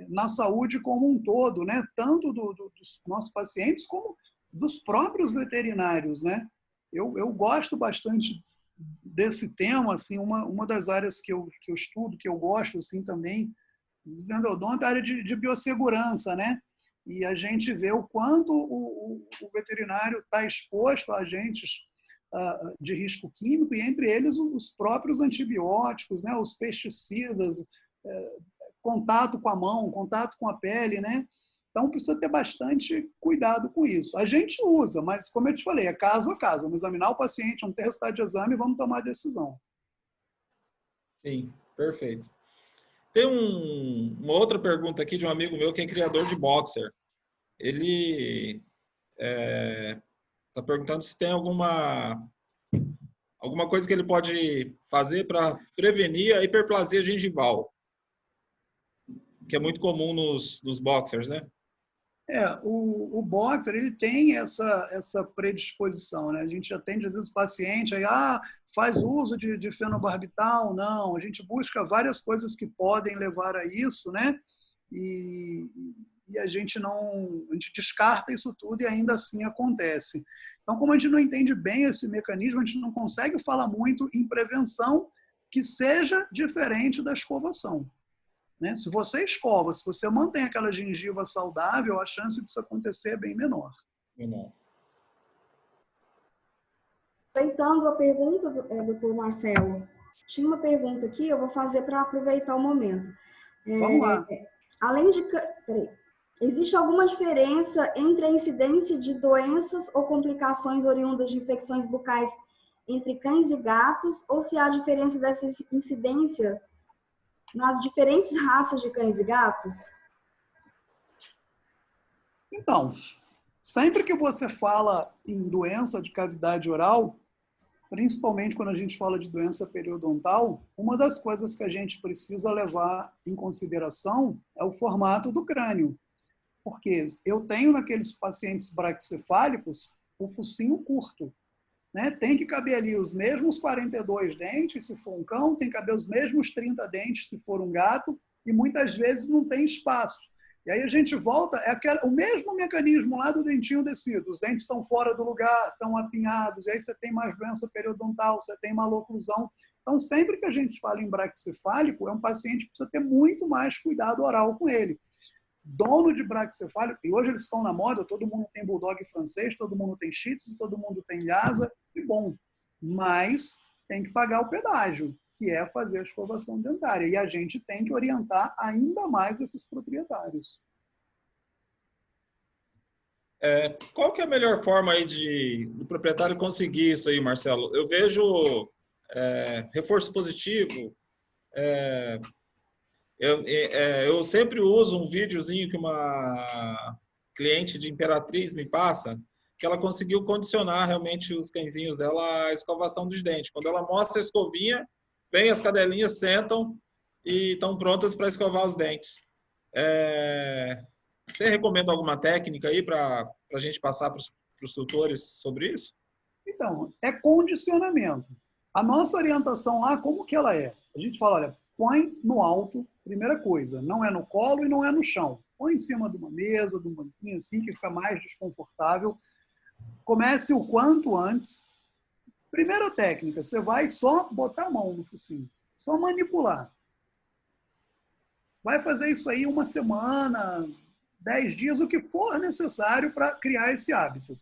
na saúde como um todo, né, tanto dos nossos pacientes como dos próprios veterinários, né. Eu gosto bastante desse tema, assim, uma das áreas que eu estudo, que eu gosto assim, também, do endodonto, é a área de biossegurança, né? E a gente vê o quanto o veterinário está exposto a agentes de risco químico, e entre eles os próprios antibióticos, né? Os pesticidas, contato com a mão, contato com a pele, né? Então, precisa ter bastante cuidado com isso. A gente usa, mas, como eu te falei, é caso a caso. Vamos examinar o paciente, vamos ter resultado de exame e vamos tomar a decisão. Sim, perfeito. Tem uma outra pergunta aqui de um amigo meu que é criador de boxer. Ele está perguntando se tem alguma coisa que ele pode fazer para prevenir a hiperplasia gengival, que é muito comum nos boxers, né? O boxer, ele tem essa predisposição, né? A gente atende, às vezes, o paciente, aí, faz uso de fenobarbital? Não, a gente busca várias coisas que podem levar a isso, né? E a gente descarta isso tudo e ainda assim acontece. Então, como a gente não entende bem esse mecanismo, a gente não consegue falar muito em prevenção que seja diferente da escovação. Né? Se você escova, se você mantém aquela gengiva saudável, a chance disso acontecer é bem menor. Aproveitando a pergunta, doutor Marcelo, tinha uma pergunta aqui, eu vou fazer para aproveitar o momento. Vamos lá. Existe alguma diferença entre a incidência de doenças ou complicações oriundas de infecções bucais entre cães e gatos, ou se há diferença dessa incidência nas diferentes raças de cães e gatos? Então, sempre que você fala em doença de cavidade oral, principalmente quando a gente fala de doença periodontal, uma das coisas que a gente precisa levar em consideração é o formato do crânio. Porque eu tenho naqueles pacientes braquicefálicos o focinho curto. Né? Tem que caber ali os mesmos 42 dentes, se for um cão, tem que caber os mesmos 30 dentes, se for um gato, e muitas vezes não tem espaço. E aí a gente volta, o mesmo mecanismo lá do dentinho descido. Os dentes estão fora do lugar, estão apinhados, e aí você tem mais doença periodontal, você tem maloclusão. Então, sempre que a gente fala em braquicefálico, é um paciente que precisa ter muito mais cuidado oral com ele. Dono de braquicefálico, e hoje eles estão na moda, todo mundo tem bulldog francês, todo mundo tem shih tzu, todo mundo tem lhasa, que bom. Mas tem que pagar o pedágio, que é fazer a escovação dentária. E a gente tem que orientar ainda mais esses proprietários. Qual que é a melhor forma aí do proprietário conseguir isso aí, Marcelo? Eu vejo reforço positivo. Eu sempre uso um videozinho que uma cliente de Imperatriz me passa, que ela conseguiu condicionar realmente os cãezinhos dela à escovação dos dentes. Quando ela mostra a escovinha, vem as cadelinhas, sentam e estão prontas para escovar os dentes. Você recomenda alguma técnica aí para a gente passar para os tutores sobre isso? Então, é condicionamento. A nossa orientação lá, como que ela é? A gente fala, olha, põe no alto, primeira coisa, não é no colo e não é no chão. Põe em cima de uma mesa, de um banquinho assim, que fica mais desconfortável. Comece o quanto antes. Primeira técnica, você vai só botar a mão no focinho, só manipular. Vai fazer isso aí uma semana, 10 dias, o que for necessário para criar esse hábito.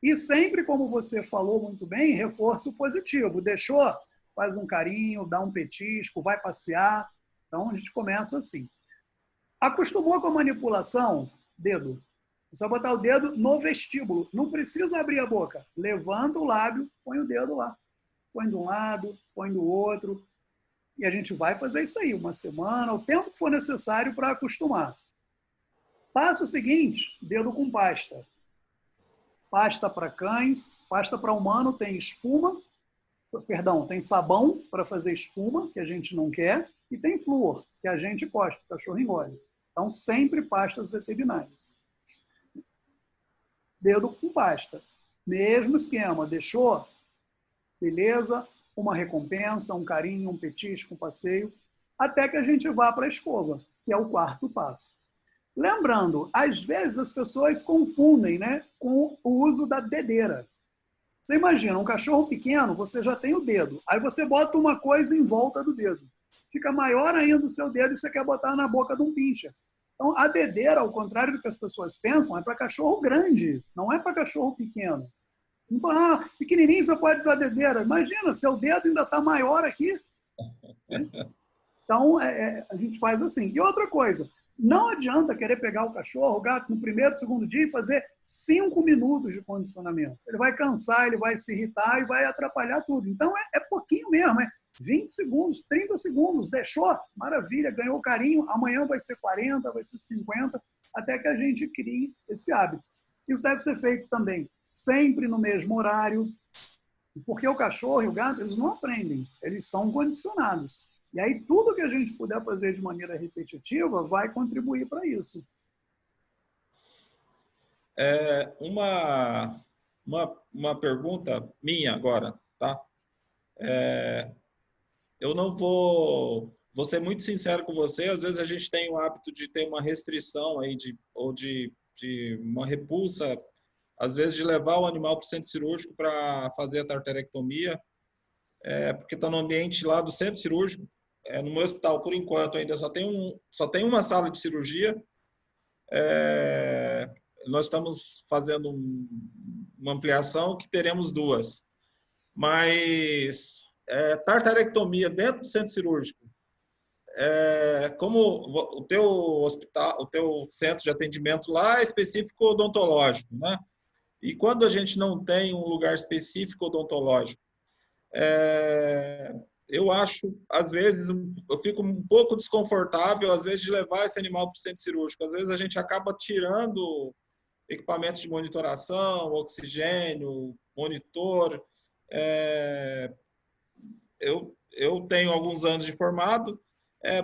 E sempre, como você falou muito bem, reforço positivo. Deixou? Faz um carinho, dá um petisco, vai passear. Então, a gente começa assim. Acostumou com a manipulação? Dedo. Você vai botar o dedo no vestíbulo. Não precisa abrir a boca. Levanta o lábio, põe o dedo lá. Põe de um lado, põe do outro. E a gente vai fazer isso aí, uma semana, o tempo que for necessário para acostumar. Passo seguinte, dedo com pasta. Pasta para cães, pasta para humano tem espuma, tem sabão para fazer espuma, que a gente não quer, e tem flúor, que a gente gosta, o cachorro engole. Então, sempre pastas veterinárias. Dedo com pasta. Mesmo esquema, deixou? Beleza, uma recompensa, um carinho, um petisco, um passeio, até que a gente vá para a escova, que é o quarto passo. Lembrando, às vezes as pessoas confundem, né, com o uso da dedeira. Você imagina, um cachorro pequeno, você já tem o dedo. Aí você bota uma coisa em volta do dedo. Fica maior ainda o seu dedo e você quer botar na boca de um pincher. Então, a dedeira, ao contrário do que as pessoas pensam, é para cachorro grande, não é para cachorro pequeno. Não fala, pequenininho você pode usar dedeira. Imagina, seu dedo ainda está maior aqui. Então, a gente faz assim. E outra coisa, não adianta querer pegar o cachorro, o gato, no primeiro, segundo dia e fazer 5 minutos de condicionamento. Ele vai cansar, ele vai se irritar e vai atrapalhar tudo. Então, é pouquinho mesmo, 20 segundos, 30 segundos, deixou? Maravilha, ganhou carinho. Amanhã vai ser 40, vai ser 50, até que a gente crie esse hábito. Isso deve ser feito também sempre no mesmo horário, porque o cachorro e o gato, eles não aprendem, eles são condicionados. E aí tudo que a gente puder fazer de maneira repetitiva vai contribuir para isso. Uma pergunta minha agora, tá? Eu não vou ser muito sincero com você, às vezes a gente tem o hábito de ter uma restrição aí, ou de uma repulsa, às vezes de levar o animal para o centro cirúrgico para fazer a tartarectomia, porque está no ambiente lá do centro cirúrgico. No meu hospital, por enquanto, ainda só tem uma sala de cirurgia. Nós estamos fazendo uma ampliação que teremos 2. Mas tartarectomia dentro do centro cirúrgico como o teu hospital, o teu centro de atendimento lá é específico odontológico, né? E quando a gente não tem um lugar específico odontológico, eu acho, às vezes, eu fico um pouco desconfortável, às vezes, de levar esse animal para o centro cirúrgico. Às vezes a gente acaba tirando equipamentos de monitoração, oxigênio, monitor. Eu tenho alguns anos de formado,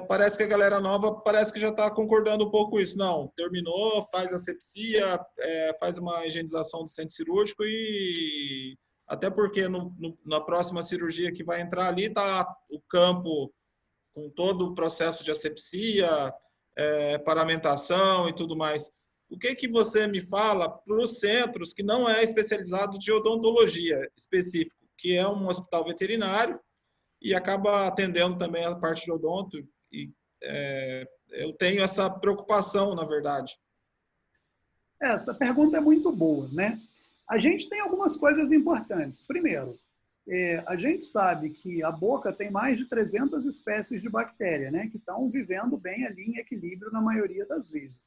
parece que a galera nova parece que já está concordando um pouco com isso. Não, terminou, faz asepsia, faz uma higienização do centro cirúrgico e até porque na próxima cirurgia que vai entrar ali está o campo com todo o processo de asepsia, paramentação e tudo mais. O que você me fala para os centros que não é especializado de odontologia específico, que é um hospital veterinário e acaba atendendo também a parte de odonto? E eu tenho essa preocupação, na verdade. Essa pergunta é muito boa, né? A gente tem algumas coisas importantes. Primeiro, a gente sabe que a boca tem mais de 300 espécies de bactéria, né, que estão vivendo bem ali em equilíbrio na maioria das vezes.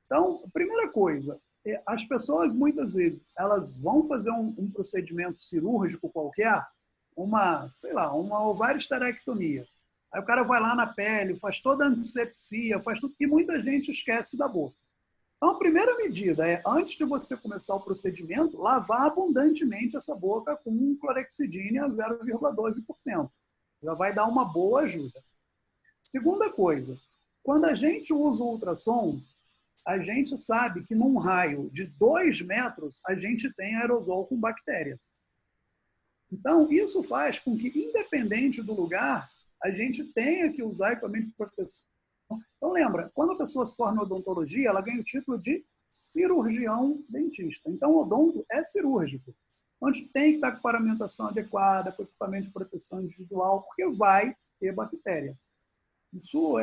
Então, a primeira coisa, as pessoas muitas vezes elas vão fazer um procedimento cirúrgico qualquer, sei lá, uma ovariosterectomia. Aí o cara vai lá na pele, faz toda a antisepsia, faz tudo, e muita gente esquece da boca. Então, a primeira medida é, antes de você começar o procedimento, lavar abundantemente essa boca com clorexidina a 0,12%. Já vai dar uma boa ajuda. Segunda coisa, quando a gente usa o ultrassom, a gente sabe que num raio de 2 metros, a gente tem aerosol com bactéria. Então, isso faz com que, independente do lugar, a gente tenha que usar equipamento de proteção. Então, lembra, quando a pessoa se forma em odontologia, ela ganha o título de cirurgião dentista. Então, o odonto é cirúrgico. Então, a gente tem que estar com paramentação adequada, com equipamento de proteção individual, porque vai ter bactéria. Isso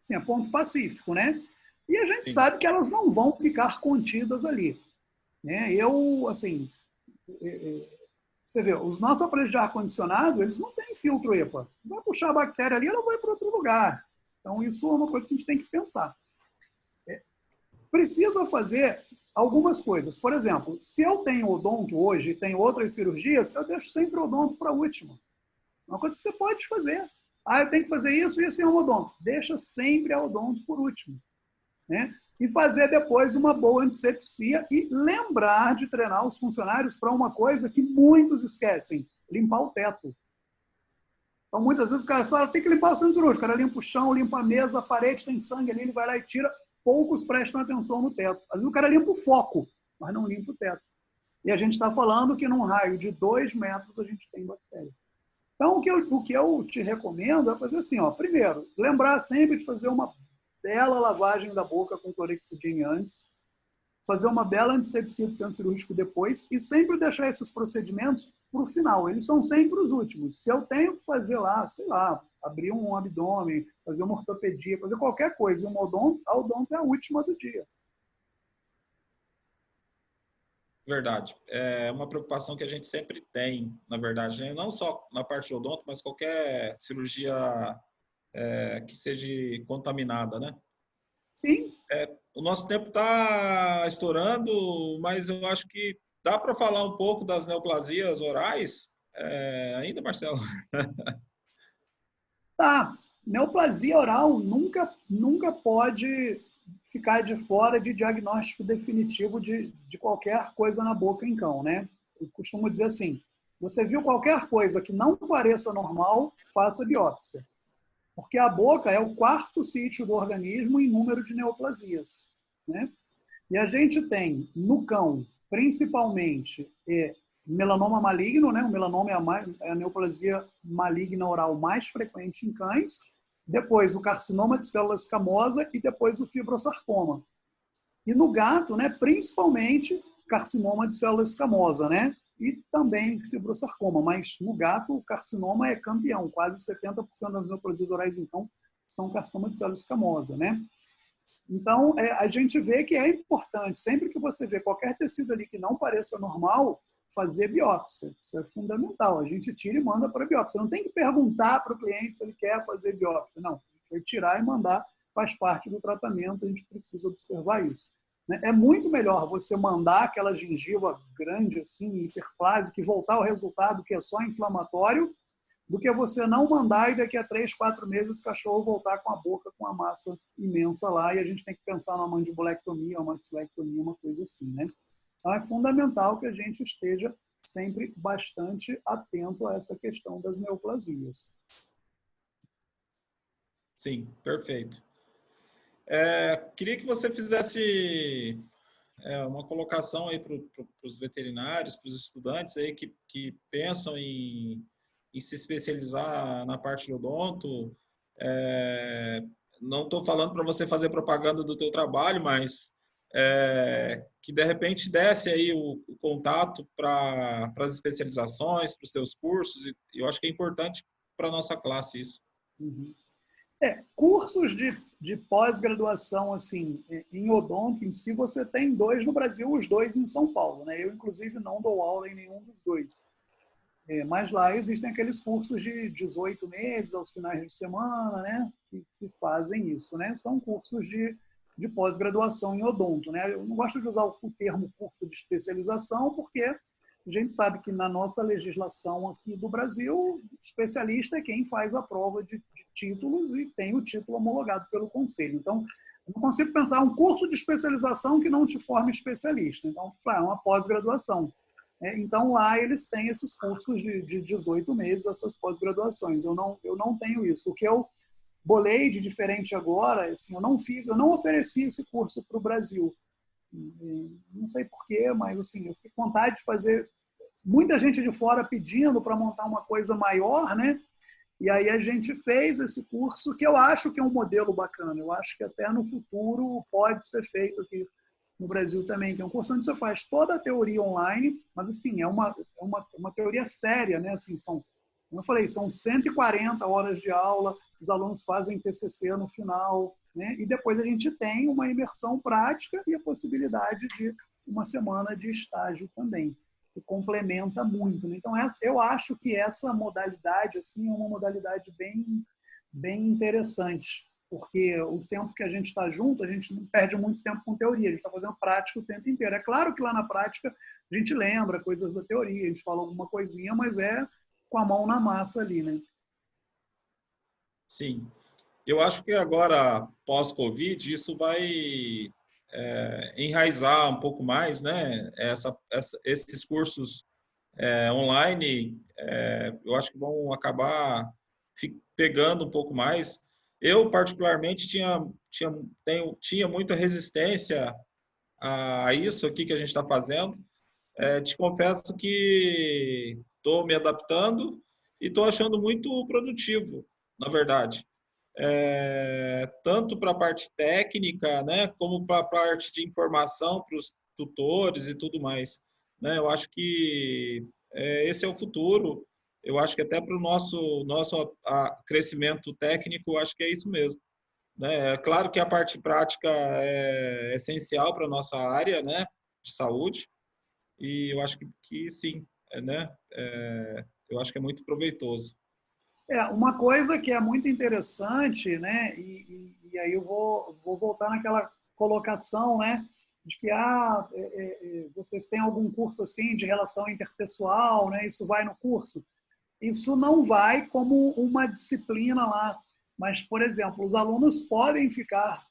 assim, é ponto pacífico, né? E a gente sabe que elas não vão ficar contidas ali. Né? Você vê, os nossos aparelhos de ar-condicionado, eles não têm filtro EPA. Vai puxar a bactéria ali, ela vai para outro lugar. Então, isso é uma coisa que a gente tem que pensar. Precisa fazer algumas coisas. Por exemplo, se eu tenho odonto hoje e tenho outras cirurgias, eu deixo sempre o odonto para a última. Uma coisa que você pode fazer. Eu tenho que fazer isso e esse é um odonto. Deixa sempre a odonto por último. Né? E fazer depois uma boa antisepsia e lembrar de treinar os funcionários para uma coisa que muitos esquecem, limpar o teto. Então, muitas vezes o cara fala, tem que limpar o centro cirúrgico. O cara limpa o chão, limpa a mesa, a parede tem sangue ali, ele vai lá e tira. Poucos prestam atenção no teto. Às vezes o cara limpa o foco, mas não limpa o teto. E a gente está falando que num raio de 2 metros a gente tem bactéria. Então, o que eu te recomendo é fazer assim, primeiro, lembrar sempre de fazer uma bela lavagem da boca com clorexidina antes, fazer uma bela antisepsia do centro cirúrgico depois e sempre deixar esses procedimentos para o final. Eles são sempre os últimos. Se eu tenho que fazer lá, sei lá, abrir um abdômen, fazer uma ortopedia, fazer qualquer coisa, a odonto é a última do dia. Verdade. É uma preocupação que a gente sempre tem, na verdade, né? Não só na parte de odonto, mas qualquer cirurgia que seja contaminada, né? Sim. O nosso tempo está estourando, mas eu acho que dá para falar um pouco das neoplasias orais ainda, Marcelo? Tá. Neoplasia oral nunca pode ficar de fora de diagnóstico definitivo de qualquer coisa na boca em cão, né? Eu costumo dizer assim, você viu qualquer coisa que não pareça normal, faça biópsia. Porque a boca é o 4º sítio do organismo em número de neoplasias. Né? E a gente tem, no cão, principalmente, melanoma maligno, né? O melanoma é a neoplasia maligna oral mais frequente em cães, depois o carcinoma de célula escamosa e depois o fibrosarcoma. E no gato, né, principalmente carcinoma de célula escamosa, né? E também fibrosarcoma, mas no gato o carcinoma é campeão, quase 70% das neoplasias orais em cão são carcinoma de célula escamosa, né? Então, a gente vê que é importante, sempre que você vê qualquer tecido ali que não pareça normal, fazer biópsia. Isso é fundamental. A gente tira e manda para biópsia. Você não tem que perguntar para o cliente se ele quer fazer biópsia. Não, a gente vai tirar e mandar, faz parte do tratamento, a gente precisa observar isso. É muito melhor você mandar aquela gengiva grande, assim, hiperplásica, e voltar ao resultado que é só inflamatório, do que você não mandar e daqui a 3, 4 meses o cachorro voltar com a boca com a massa imensa lá, e a gente tem que pensar numa mandibulectomia, uma maxilectomia, uma coisa assim, né? Então é fundamental que a gente esteja sempre bastante atento a essa questão das neoplasias. Sim, perfeito. Queria que você fizesse uma colocação aí para os veterinários, para os estudantes aí que pensam em se especializar na parte de odonto. Não estou falando para você fazer propaganda do teu trabalho, mas que de repente desse aí o contato para as especializações, para os seus cursos, e eu acho que é importante para a nossa classe isso. Uhum. Cursos de pós-graduação assim, em odonto em si, você tem 2 no Brasil, os 2 em São Paulo, né? Eu, inclusive, não dou aula em nenhum dos 2. Mas lá existem aqueles cursos de 18 meses, aos finais de semana, né? Que fazem isso, né? São cursos de pós-graduação em odonto, né? Eu não gosto de usar o termo curso de especialização, porque a gente sabe que na nossa legislação aqui do Brasil, especialista é quem faz a prova de títulos e tem o título homologado pelo Conselho. Então, eu não consigo pensar um curso de especialização que não te forme especialista. Então, é uma pós-graduação. Então, lá eles têm esses cursos de 18 meses, essas pós-graduações. Eu não tenho isso. O que eu bolei de diferente agora, assim, eu não ofereci esse curso para o Brasil. Não sei porquê, mas assim, eu fiquei com vontade de fazer. Muita gente de fora pedindo para montar uma coisa maior, né? E aí a gente fez esse curso, que eu acho que é um modelo bacana. Eu acho que até no futuro pode ser feito aqui no Brasil também, que é um curso onde você faz toda a teoria online, mas assim, é uma teoria séria, né? Assim, como eu falei, são 140 horas de aula, os alunos fazem TCC no final, né? E depois a gente tem uma imersão prática e a possibilidade de uma semana de estágio também, que complementa muito, né? Então, eu acho que essa modalidade assim, é uma modalidade bem interessante, porque o tempo que a gente está junto, a gente não perde muito tempo com teoria, a gente está fazendo prática o tempo inteiro. É claro que lá na prática a gente lembra coisas da teoria, a gente fala alguma coisinha, mas é com a mão na massa ali, né? Sim. Eu acho que agora, pós-Covid, isso vai enraizar um pouco mais, né? Esses cursos online, eu acho que vão acabar pegando um pouco mais. Eu, particularmente, tinha muita resistência a isso aqui que a gente está fazendo. Te confesso que estou me adaptando e estou achando muito produtivo, na verdade. Tanto para a parte técnica, né, como para a parte de informação para os tutores e tudo mais, né? Eu acho que esse é o futuro. Eu acho que até para o nosso crescimento técnico, eu acho que é isso mesmo, né? É claro que a parte prática é essencial para a nossa área, né, de saúde, e eu acho que sim, né? Eu acho que é muito proveitoso. Uma coisa que é muito interessante, né? E aí eu vou voltar naquela colocação, né? De que vocês têm algum curso assim de relação interpessoal, né? Isso vai no curso. Isso não vai como uma disciplina lá, mas, por exemplo, os alunos podem ficar,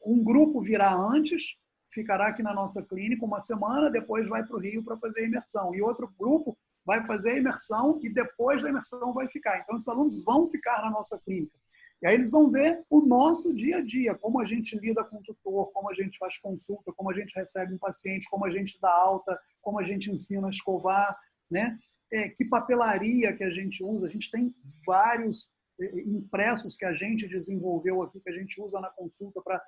um grupo virá antes, ficará aqui na nossa clínica uma semana, depois vai para o Rio para fazer a imersão, e outro grupo vai fazer a imersão e depois da imersão vai ficar. Então, os alunos vão ficar na nossa clínica. E aí eles vão ver o nosso dia a dia, como a gente lida com o tutor, como a gente faz consulta, como a gente recebe um paciente, como a gente dá alta, como a gente ensina a escovar, né? Que papelaria que a gente usa. A gente tem vários impressos que a gente desenvolveu aqui, que a gente usa na consulta para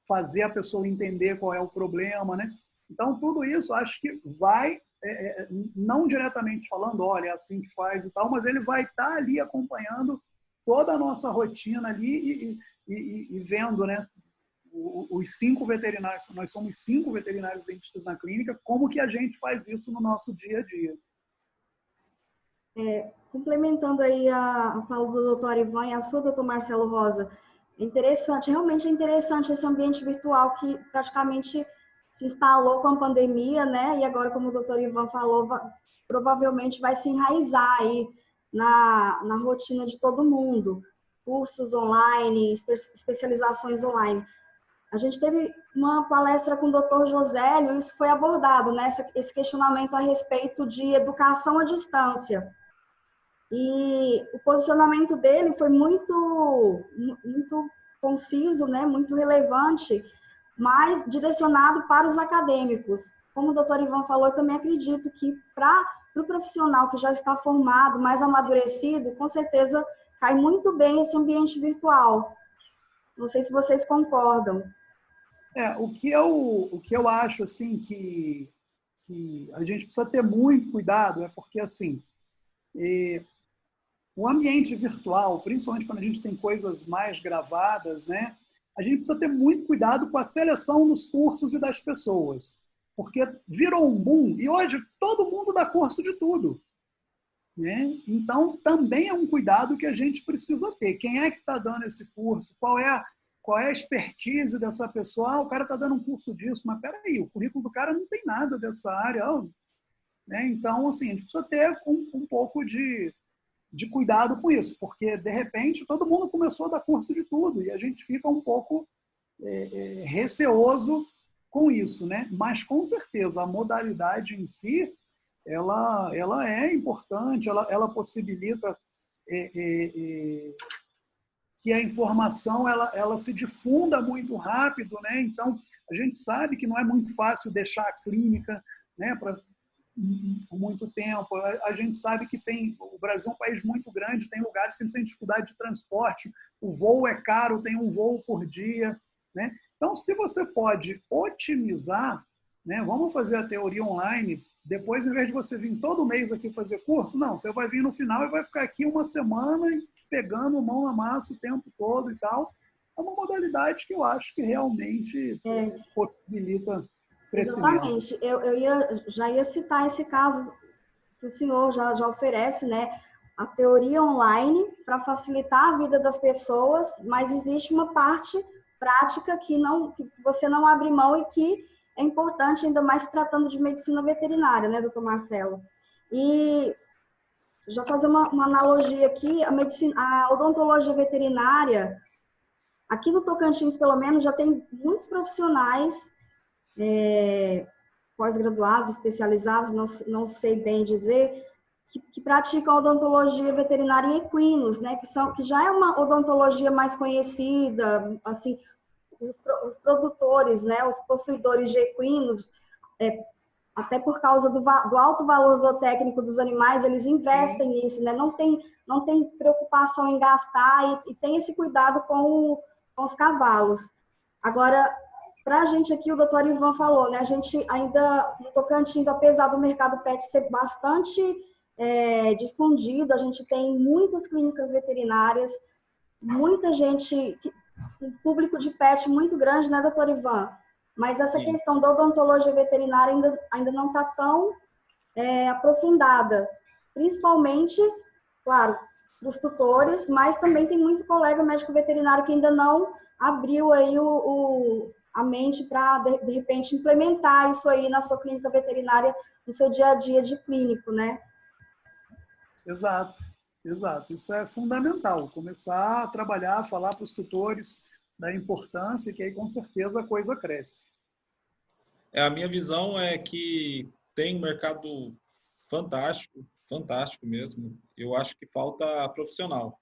fazer a pessoa entender qual é o problema, né? Então, tudo isso acho que vai, não diretamente falando, olha, é assim que faz e tal, mas ele vai estar ali acompanhando toda a nossa rotina ali e vendo, né, os 5 veterinários, nós somos 5 veterinários dentistas na clínica, como que a gente faz isso no nosso dia a dia? Complementando aí a fala do doutor Ivan e a sua, doutor Marcelo Rosa, é interessante, realmente é interessante esse ambiente virtual que praticamente se instalou com a pandemia, né? E agora, como o doutor Ivan falou, provavelmente vai se enraizar aí na rotina de todo mundo. Cursos online, especializações online. A gente teve uma palestra com o doutor Josélio, e isso foi abordado, né? Esse questionamento a respeito de educação à distância. E o posicionamento dele foi muito conciso, né? Muito relevante, mas direcionado para os acadêmicos. Como o doutor Ivan falou, eu também acredito que para o profissional que já está formado, mais amadurecido, com certeza cai muito bem esse ambiente virtual. Não sei se vocês concordam. O que eu acho assim que a gente precisa ter muito cuidado é porque assim o ambiente virtual, principalmente quando a gente tem coisas mais gravadas, né, a gente precisa ter muito cuidado com a seleção dos cursos e das pessoas, porque virou um boom e hoje todo mundo dá curso de tudo, né? Então também é um cuidado que a gente precisa ter. Quem é que está dando esse curso? Qual é a expertise dessa pessoa? O cara está dando um curso disso, mas peraí, o currículo do cara não tem nada dessa área, né? Então assim a gente precisa ter um pouco de cuidado com isso, porque, de repente, todo mundo começou a dar curso de tudo e a gente fica um pouco receoso com isso, né? Mas, com certeza, a modalidade em si, ela é importante, ela possibilita que a informação ela se difunda muito rápido, né? Então, a gente sabe que não é muito fácil deixar a clínica, né, por muito tempo. A gente sabe que o Brasil é um país muito grande, tem lugares que a gente tem dificuldade de transporte, o voo é caro, tem um voo por dia, né? Então, se você pode otimizar, né, vamos fazer a teoria online, depois, em vez de você vir todo mês aqui fazer curso, não, você vai vir no final e vai ficar aqui uma semana pegando mão na massa o tempo todo e tal. É uma modalidade que eu acho que realmente possibilita crescimento. Exatamente. Eu já ia citar esse caso que o senhor já oferece, né? A teoria online para facilitar a vida das pessoas, mas existe uma parte prática que você não abre mão e que é importante, ainda mais se tratando de medicina veterinária, né, doutor Marcelo? E já fazer uma analogia aqui, a odontologia veterinária, aqui no Tocantins, pelo menos, já tem muitos profissionais pós-graduados, especializados, não sei bem dizer, que praticam odontologia veterinária em equinos, né? Que já é uma odontologia mais conhecida, assim, os produtores, né? Os possuidores de equinos, até por causa do alto valor zootécnico dos animais, eles investem nisso, né? Não tem preocupação em gastar e tem esse cuidado com os cavalos. Agora, para a gente aqui, o doutor Ivan falou, né? A gente ainda, no Tocantins, apesar do mercado pet ser bastante difundido, a gente tem muitas clínicas veterinárias, muita gente, um público de pet muito grande, né, doutor Ivan? Mas essa questão da odontologia veterinária ainda não está tão aprofundada, principalmente, claro, para os tutores, mas também tem muito colega médico veterinário que ainda não abriu aí a mente para, de repente, implementar isso aí na sua clínica veterinária, no seu dia a dia de clínico, né? Exato. Isso é fundamental. Começar a trabalhar, falar para os tutores da importância, que aí, com certeza, a coisa cresce. A minha visão é que tem um mercado fantástico mesmo. Eu acho que falta profissional.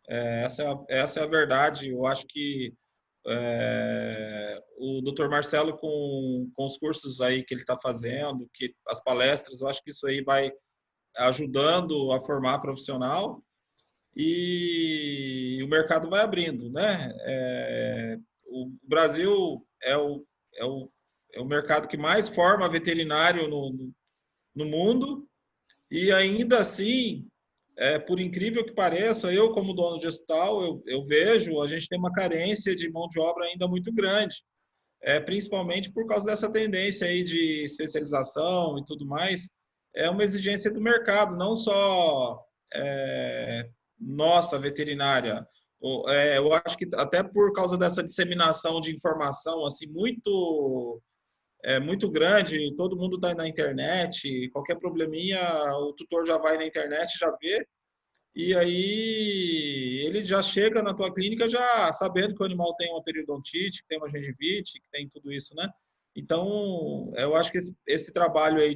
Essa é a verdade. Eu acho que o Dr. Marcelo, com os cursos aí que ele está fazendo, as palestras, eu acho que isso aí vai ajudando a formar profissional e o mercado vai abrindo, né? O Brasil é o mercado que mais forma veterinário no mundo e ainda assim por incrível que pareça, eu como dono de hospital, eu vejo, a gente tem uma carência de mão de obra ainda muito grande, principalmente por causa dessa tendência aí de especialização e tudo mais. É uma exigência do mercado, não só nossa veterinária. Eu acho que até por causa dessa disseminação de informação assim muito grande, todo mundo está na internet, qualquer probleminha, o tutor já vai na internet, já vê, e aí ele já chega na tua clínica já sabendo que o animal tem uma periodontite, que tem uma gengivite, que tem tudo isso, né? Então, eu acho que esse trabalho aí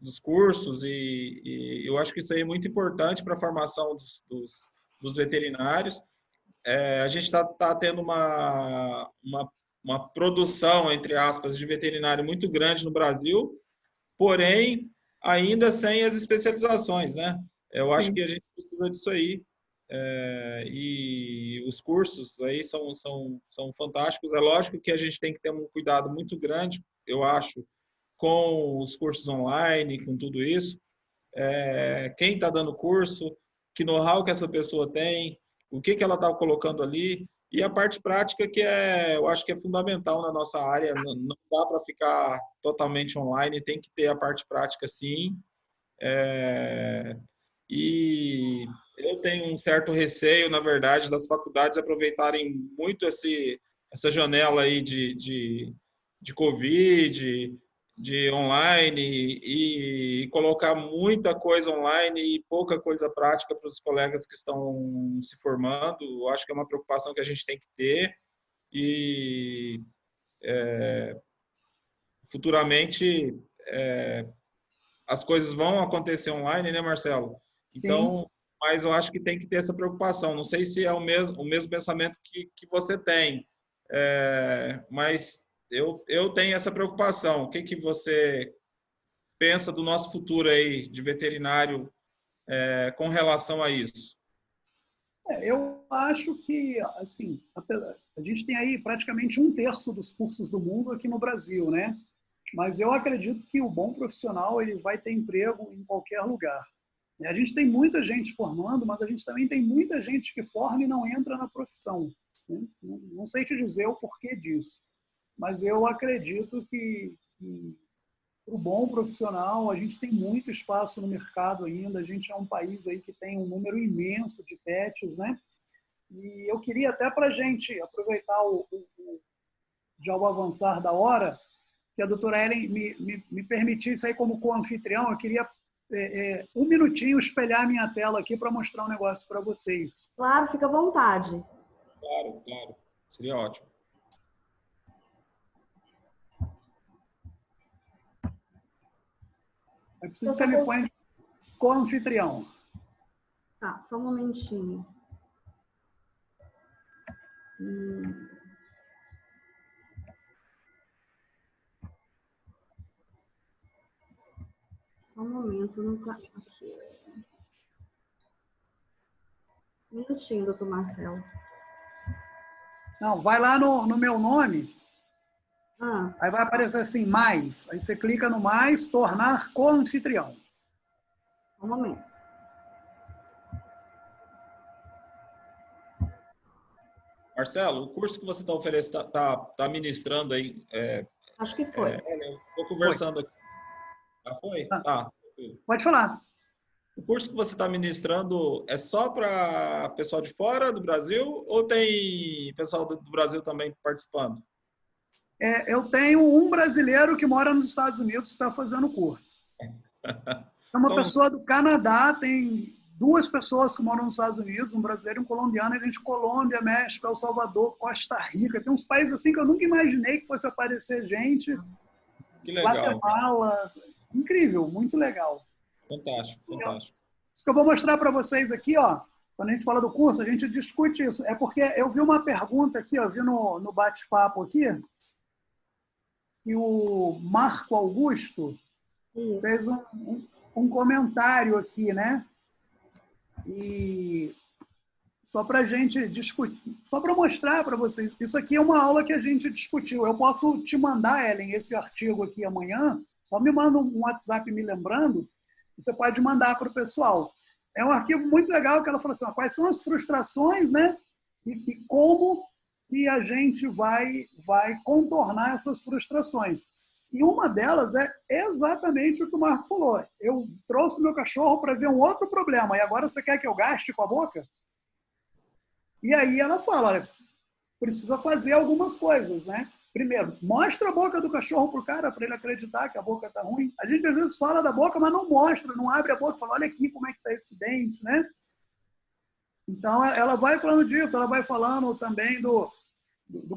dos cursos, e eu acho que isso aí é muito importante para a formação dos veterinários. A gente está tendo uma produção, entre aspas, de veterinário muito grande no Brasil, porém, ainda sem as especializações, né? Eu acho Sim. que a gente precisa disso aí. E os cursos aí são fantásticos. É lógico que a gente tem que ter um cuidado muito grande, eu acho, com os cursos online, com tudo isso. Quem está dando curso, que know-how que essa pessoa tem, o que ela está colocando ali, e a parte prática que eu acho que é fundamental na nossa área, não dá para ficar totalmente online, tem que ter a parte prática sim. E eu tenho um certo receio, na verdade, das faculdades aproveitarem muito essa janela aí de Covid, de online, e colocar muita coisa online e pouca coisa prática para os colegas que estão se formando. Eu acho que é uma preocupação que a gente tem que ter, e futuramente as coisas vão acontecer online, né, Marcelo? Sim. Então, mas eu acho que tem que ter essa preocupação. Não sei se é o mesmo pensamento que você tem, mas eu tenho essa preocupação. O que você pensa do nosso futuro aí de veterinário com relação a isso? Eu acho que, assim, a gente tem aí praticamente 1/3 dos cursos do mundo aqui no Brasil, né? Mas eu acredito que o bom profissional ele vai ter emprego em qualquer lugar. A gente tem muita gente formando, mas a gente também tem muita gente que forma e não entra na profissão. Não sei te dizer o porquê disso, mas eu acredito que o bom profissional, a gente tem muito espaço no mercado ainda, a gente é um país aí que tem um número imenso de pets, né? E eu queria até para a gente aproveitar já o avançar da hora, que a doutora Ellen me permitisse aí como co-anfitrião, eu queria um minutinho espelhar minha tela aqui para mostrar um negócio para vocês. Claro, fica à vontade. Claro, claro. Seria ótimo. Eu preciso que você me ponha co-anfitrião. Tá, só um momentinho. Só um momento. Aqui. Um minutinho, doutor Marcelo. Não, vai lá no meu nome. Ah. Aí vai aparecer assim, mais. Aí você clica no mais, tornar co-anfitrião. Só um momento. Marcelo, o curso que você está oferecendo, está ministrando aí... Acho que foi. Estou conversando aqui. Já foi? Tá. Pode falar. O curso que você está ministrando é só para pessoal de fora do Brasil ou tem pessoal do Brasil também participando? Eu tenho um brasileiro que mora nos Estados Unidos que está fazendo o curso. É uma pessoa do Canadá, tem 2 pessoas que moram nos Estados Unidos, um brasileiro e um colombiano, a gente Colômbia, México, El Salvador, Costa Rica, tem uns países assim que eu nunca imaginei que fosse aparecer gente. Que legal. Guatemala, incrível, muito legal. Fantástico, fantástico. Isso que eu vou mostrar para vocês aqui, ó, quando a gente fala do curso, a gente discute isso. É porque eu vi uma pergunta aqui, eu vi no bate-papo aqui, que o Marco Augusto fez um comentário aqui, né? E só para a gente discutir, só para mostrar para vocês, isso aqui é uma aula que a gente discutiu. Eu posso te mandar, Ellen, esse artigo aqui amanhã, só me manda um WhatsApp me lembrando, você pode mandar para o pessoal. É um arquivo muito legal que ela falou assim, ó, quais são as frustrações, né? E como que a gente vai contornar essas frustrações. E uma delas é exatamente o que o Marco falou. Eu trouxe o meu cachorro para ver um outro problema, e agora você quer que eu gaste com a boca? E aí ela fala, olha, precisa fazer algumas coisas, né? Primeiro, mostra a boca do cachorro pro cara, para ele acreditar que a boca está ruim. A gente às vezes fala da boca, mas não mostra, não abre a boca, fala, olha aqui como é que está esse dente, né? Então, ela vai falando disso, ela vai falando também do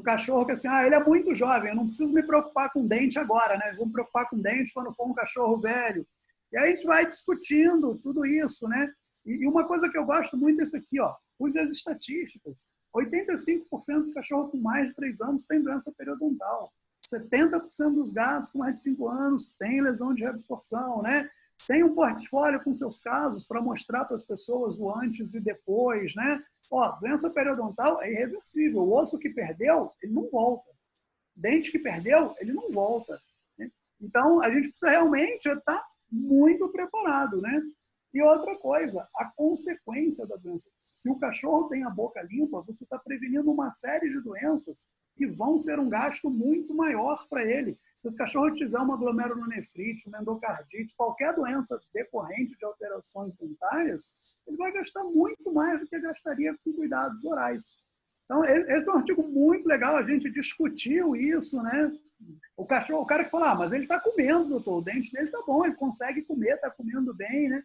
cachorro, que assim, ele é muito jovem, eu não preciso me preocupar com dente agora, né? Eu vou me preocupar com dente quando for um cachorro velho. E aí a gente vai discutindo tudo isso, né? E uma coisa que eu gosto muito é isso aqui, ó, use as estatísticas. 85% dos cachorros com mais de 3 anos têm doença periodontal. 70% dos gatos com mais de 5 anos têm lesão de reabsorção, né? Tem um portfólio com seus casos para mostrar para as pessoas o antes e depois, né? Ó, doença periodontal é irreversível. O osso que perdeu, ele não volta. Dente que perdeu, ele não volta. Né? Então, a gente precisa realmente estar muito preparado, né? E outra coisa, a consequência da doença. Se o cachorro tem a boca limpa, você está prevenindo uma série de doenças que vão ser um gasto muito maior para ele. Se esse cachorro tiver uma glomerulonefrite, uma endocardite, qualquer doença decorrente de alterações dentárias, ele vai gastar muito mais do que gastaria com cuidados orais. Então, esse é um artigo muito legal, a gente discutiu isso, né? O cara que fala, mas ele está comendo, doutor, o dente dele está bom, ele consegue comer, está comendo bem, né?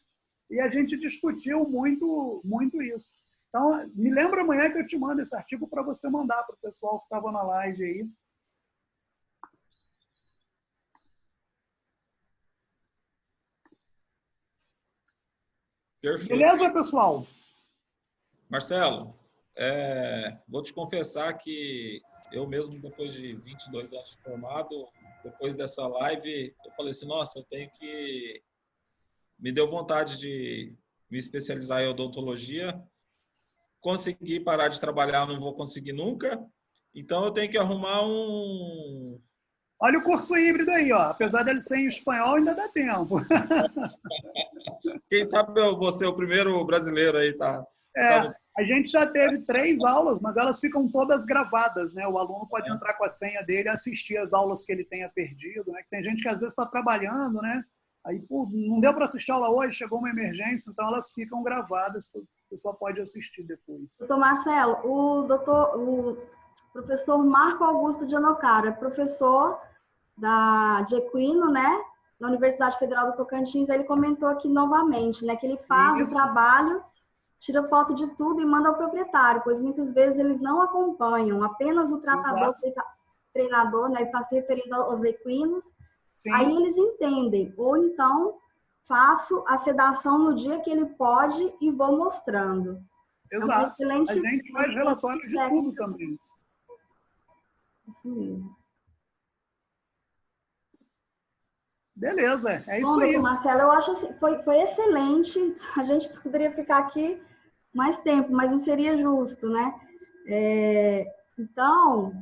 E a gente discutiu muito, muito isso. Então, me lembra amanhã que eu te mando esse artigo para você mandar para o pessoal que estava na live aí. Perfeito. Beleza, pessoal? Marcelo, vou te confessar que eu mesmo, depois de 22 anos de formado, depois dessa live, eu falei assim, nossa, eu tenho que... Me deu vontade de me especializar em odontologia. Consegui parar de trabalhar, não vou conseguir nunca. Então, eu tenho que arrumar um... Olha o curso híbrido aí, ó. Apesar dele ser em espanhol, ainda dá tempo. Quem sabe eu vou ser o primeiro brasileiro aí, tá? A gente já teve 3 aulas, mas elas ficam todas gravadas, né? O aluno pode entrar com a senha dele e assistir as aulas que ele tenha perdido, né? Tem gente que às vezes está trabalhando, né? Aí, pô, não deu para assistir a aula hoje, chegou uma emergência, então elas ficam gravadas, a pessoa pode assistir depois. Doutor Marcelo, o professor Marco Augusto de Anocaro é professor de equino, né? Na Universidade Federal do Tocantins. Ele comentou aqui novamente, né? Que ele faz o trabalho, tira foto de tudo e manda ao proprietário, pois muitas vezes eles não acompanham, apenas o tratador, treinador, né? Ele está se referindo aos equinos. Sim. Aí eles entendem. Ou então, faço a sedação no dia que ele pode e vou mostrando. Exato. A gente faz relatório de tudo também. Isso mesmo. Beleza, é isso Bom, aí. doutor Marcelo, eu acho assim, foi excelente. A gente poderia ficar aqui mais tempo, mas não seria justo, né? Então,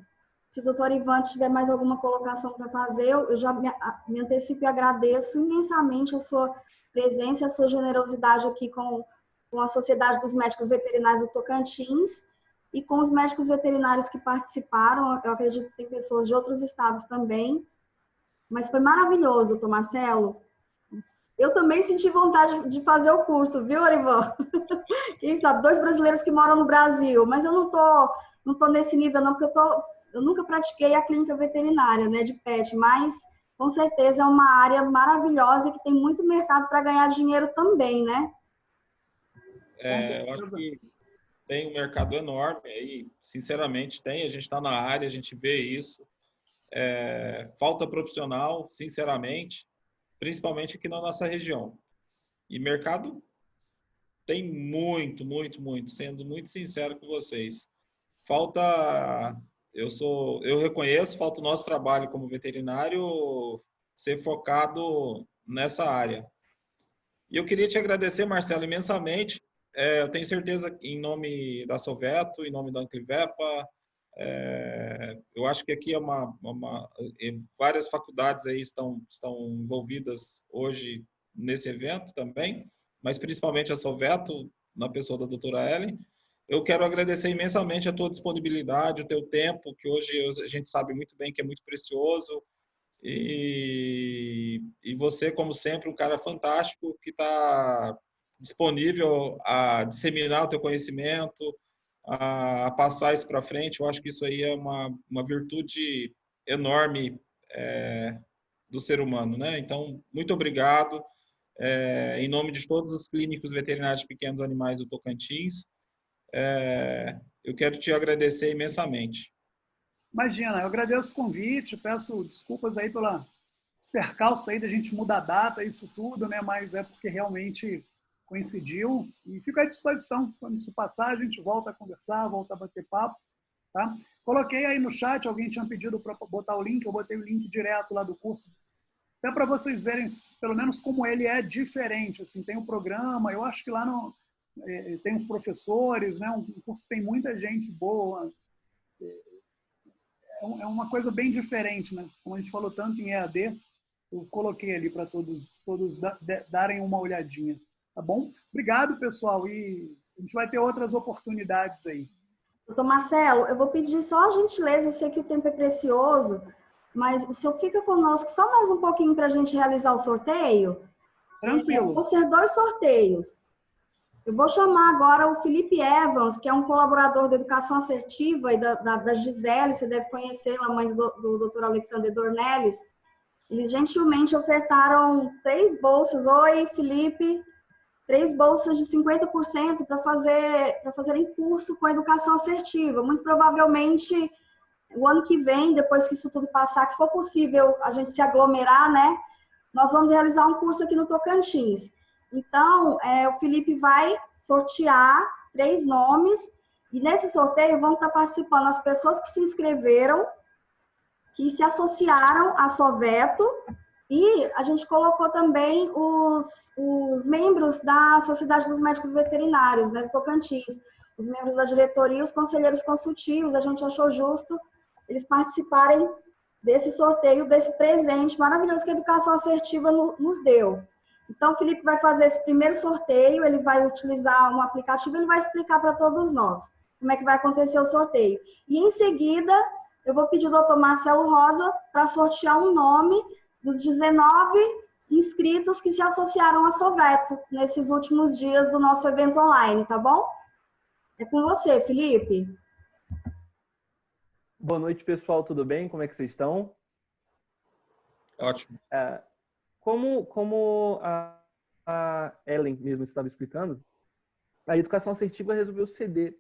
se o doutor Ivan tiver mais alguma colocação para fazer, eu já me antecipo e agradeço imensamente a sua presença, a sua generosidade aqui com a Sociedade dos Médicos Veterinários do Tocantins e com os médicos veterinários que participaram. Eu acredito que tem pessoas de outros estados também. Mas foi maravilhoso, doutor Marcelo. Eu também senti vontade de fazer o curso, viu, Orivan? Quem sabe, 2 brasileiros que moram no Brasil. Mas eu não tô nesse nível, não, porque eu nunca pratiquei a clínica veterinária, né, de pet, mas com certeza é uma área maravilhosa e que tem muito mercado para ganhar dinheiro também, né? Eu acho que tem um mercado enorme aí, sinceramente tem, a gente está na área, a gente vê isso. Falta profissional, sinceramente, principalmente aqui na nossa região. E mercado tem muito, sendo muito sincero com vocês. Eu reconheço, falta o nosso trabalho como veterinário ser focado nessa área. E eu queria te agradecer, Marcelo, imensamente. Eu tenho certeza que em nome da Soveto, em nome da Anclivepa, eu acho que aqui várias faculdades aí estão envolvidas hoje nesse evento também, mas principalmente a Soveto, na pessoa da doutora Ellen. Eu quero agradecer imensamente a tua disponibilidade, o teu tempo, que hoje a gente sabe muito bem que é muito precioso, e você, como sempre, um cara fantástico que está disponível a disseminar o teu conhecimento, a passar isso para frente. Eu acho que isso aí é uma virtude enorme do ser humano, né? Então, muito obrigado. Em nome de todos os clínicos veterinários de pequenos animais do Tocantins, eu quero te agradecer imensamente. Imagina, eu agradeço o convite, peço desculpas aí pela percalço aí da gente mudar a data, isso tudo, né? Mas é porque realmente coincidiu e fico à disposição. Quando isso passar, a gente volta a conversar, volta a bater papo, tá? Coloquei aí no chat, alguém tinha pedido para botar o link, eu botei o link direto lá do curso, até para vocês verem, pelo menos, como ele é diferente. Assim, tem um programa, eu acho que lá no, tem os professores, né? Um curso que tem muita gente boa. É uma coisa bem diferente, né? Como a gente falou tanto em EAD, eu coloquei ali para todos darem uma olhadinha, tá bom? Obrigado, pessoal, e a gente vai ter outras oportunidades aí. Doutor Marcelo, eu vou pedir só a gentileza, eu sei que o tempo é precioso, mas o senhor fica conosco só mais um pouquinho para a gente realizar o sorteio? Tranquilo. Vão ser 2 sorteios. Eu vou chamar agora o Felipe Evans, que é um colaborador da Educação Assertiva e da Gisele, você deve conhecê-la, a mãe do Dr. Alexander Dornelles. Eles gentilmente ofertaram 3 bolsas. Oi, Felipe. 3 bolsas de 50% para fazerem curso com educação assertiva. Muito provavelmente, o ano que vem, depois que isso tudo passar, que for possível a gente se aglomerar, né? Nós vamos realizar um curso aqui no Tocantins. Então, o Felipe vai sortear 3 nomes, e nesse sorteio vão estar participando as pessoas que se inscreveram, que se associaram à Soveto, e a gente colocou também os membros da Sociedade dos Médicos Veterinários, né, do Tocantins, os membros da diretoria, os conselheiros consultivos. A gente achou justo eles participarem desse sorteio, desse presente maravilhoso que a Educação Assertiva nos deu. Então, o Felipe vai fazer esse primeiro sorteio, ele vai utilizar um aplicativo, ele vai explicar para todos nós como é que vai acontecer o sorteio. E, em seguida, eu vou pedir ao Dr. Marcelo Rosa para sortear um nome dos 19 inscritos que se associaram à Soveto nesses últimos dias do nosso evento online, tá bom? É com você, Felipe. Boa noite, pessoal. Tudo bem? Como é que vocês estão? Ótimo. Como a Ellen mesmo estava explicando, a Educação Assertiva resolveu ceder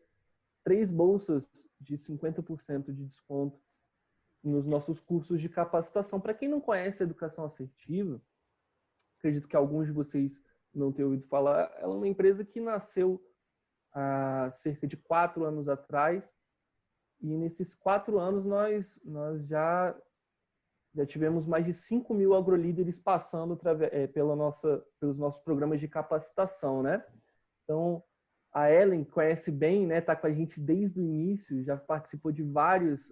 3 bolsas de 50% de desconto nos nossos cursos de capacitação. Para quem não conhece a Educação Assertiva, acredito que alguns de vocês não tenham ouvido falar, ela é uma empresa que nasceu há cerca de 4 anos atrás, e nesses 4 anos nós já tivemos mais de 5.000 agrolíderes passando pelos nossos programas de capacitação, né? Então, a Ellen conhece bem, né? Está com a gente desde o início, já participou de vários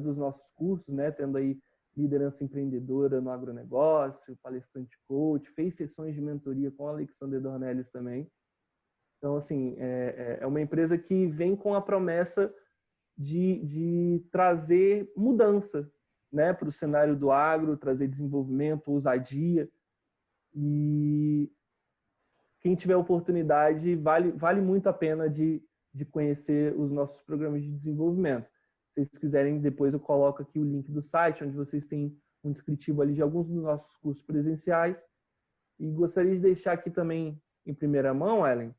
dos nossos cursos, né? Tendo aí liderança empreendedora no agronegócio, palestrante coach, fez sessões de mentoria com o Alexander Dornelles também. Então, assim, é uma empresa que vem com a promessa de trazer mudança, né, para o cenário do agro, trazer desenvolvimento, ousadia. E quem tiver oportunidade, vale muito a pena de conhecer os nossos programas de desenvolvimento. Se vocês quiserem, depois eu coloco aqui o link do site, onde vocês têm um descritivo ali de alguns dos nossos cursos presenciais. E gostaria de deixar aqui também, em primeira mão, Ellen,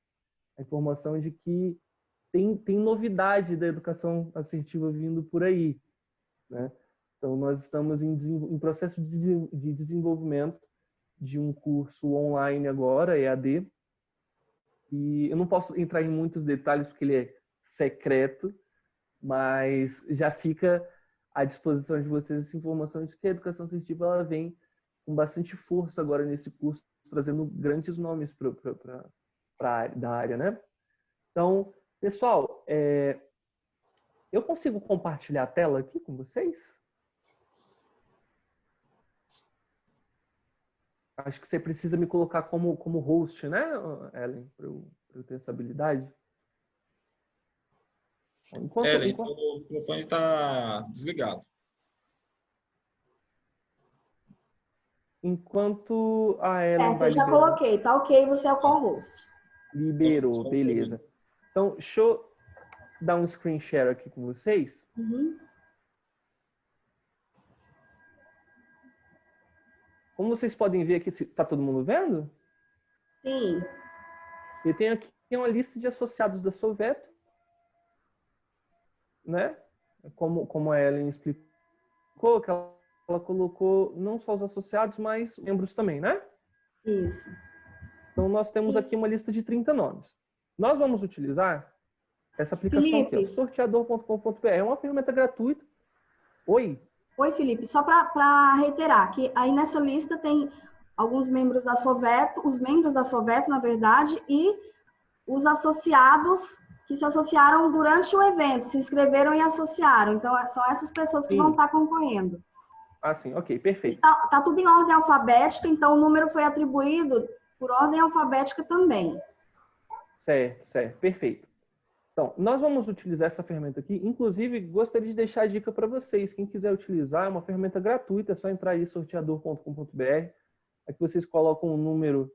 a informação de que tem novidade da educação assertiva vindo por aí, né? Então, nós estamos em processo de desenvolvimento de um curso online agora, EAD, e eu não posso entrar em muitos detalhes porque ele é secreto, mas já fica à disposição de vocês essa informação de que a educação assertiva ela vem com bastante força agora nesse curso, trazendo grandes nomes da área, né? Então, pessoal, eu consigo compartilhar a tela aqui com vocês? Acho que você precisa me colocar como host, né, Ellen, para eu ter essa habilidade. Ellen, o microfone está desligado. Enquanto a Ellen Certo, vai eu já liberando. coloquei. Tá ok, você é o co-host. Liberou, beleza. Então, deixa eu dar um screen share aqui com vocês. Uhum. Como vocês podem ver aqui, está todo mundo vendo? Sim. Eu tenho aqui uma lista de associados da Soveto, né? Como a Ellen explicou, que ela colocou não só os associados, mas membros também, né? Isso. Então, nós temos aqui uma lista de 30 nomes. Nós vamos utilizar essa aplicação aqui, ó, sorteador.com.br. É uma ferramenta gratuita. Oi? Oi, Felipe. Só para reiterar, que aí nessa lista tem alguns membros da Soveto, os membros da Soveto, na verdade, e os associados que se associaram durante o evento, se inscreveram e associaram. Então, são essas pessoas que vão estar concorrendo. Ah, sim. Ok, perfeito. Está tudo em ordem alfabética, então o número foi atribuído por ordem alfabética também. Certo, certo. Perfeito. Então, nós vamos utilizar essa ferramenta aqui. Inclusive, gostaria de deixar a dica para vocês. Quem quiser utilizar, é uma ferramenta gratuita. É só entrar aí, sorteador.com.br. Aqui vocês colocam o número,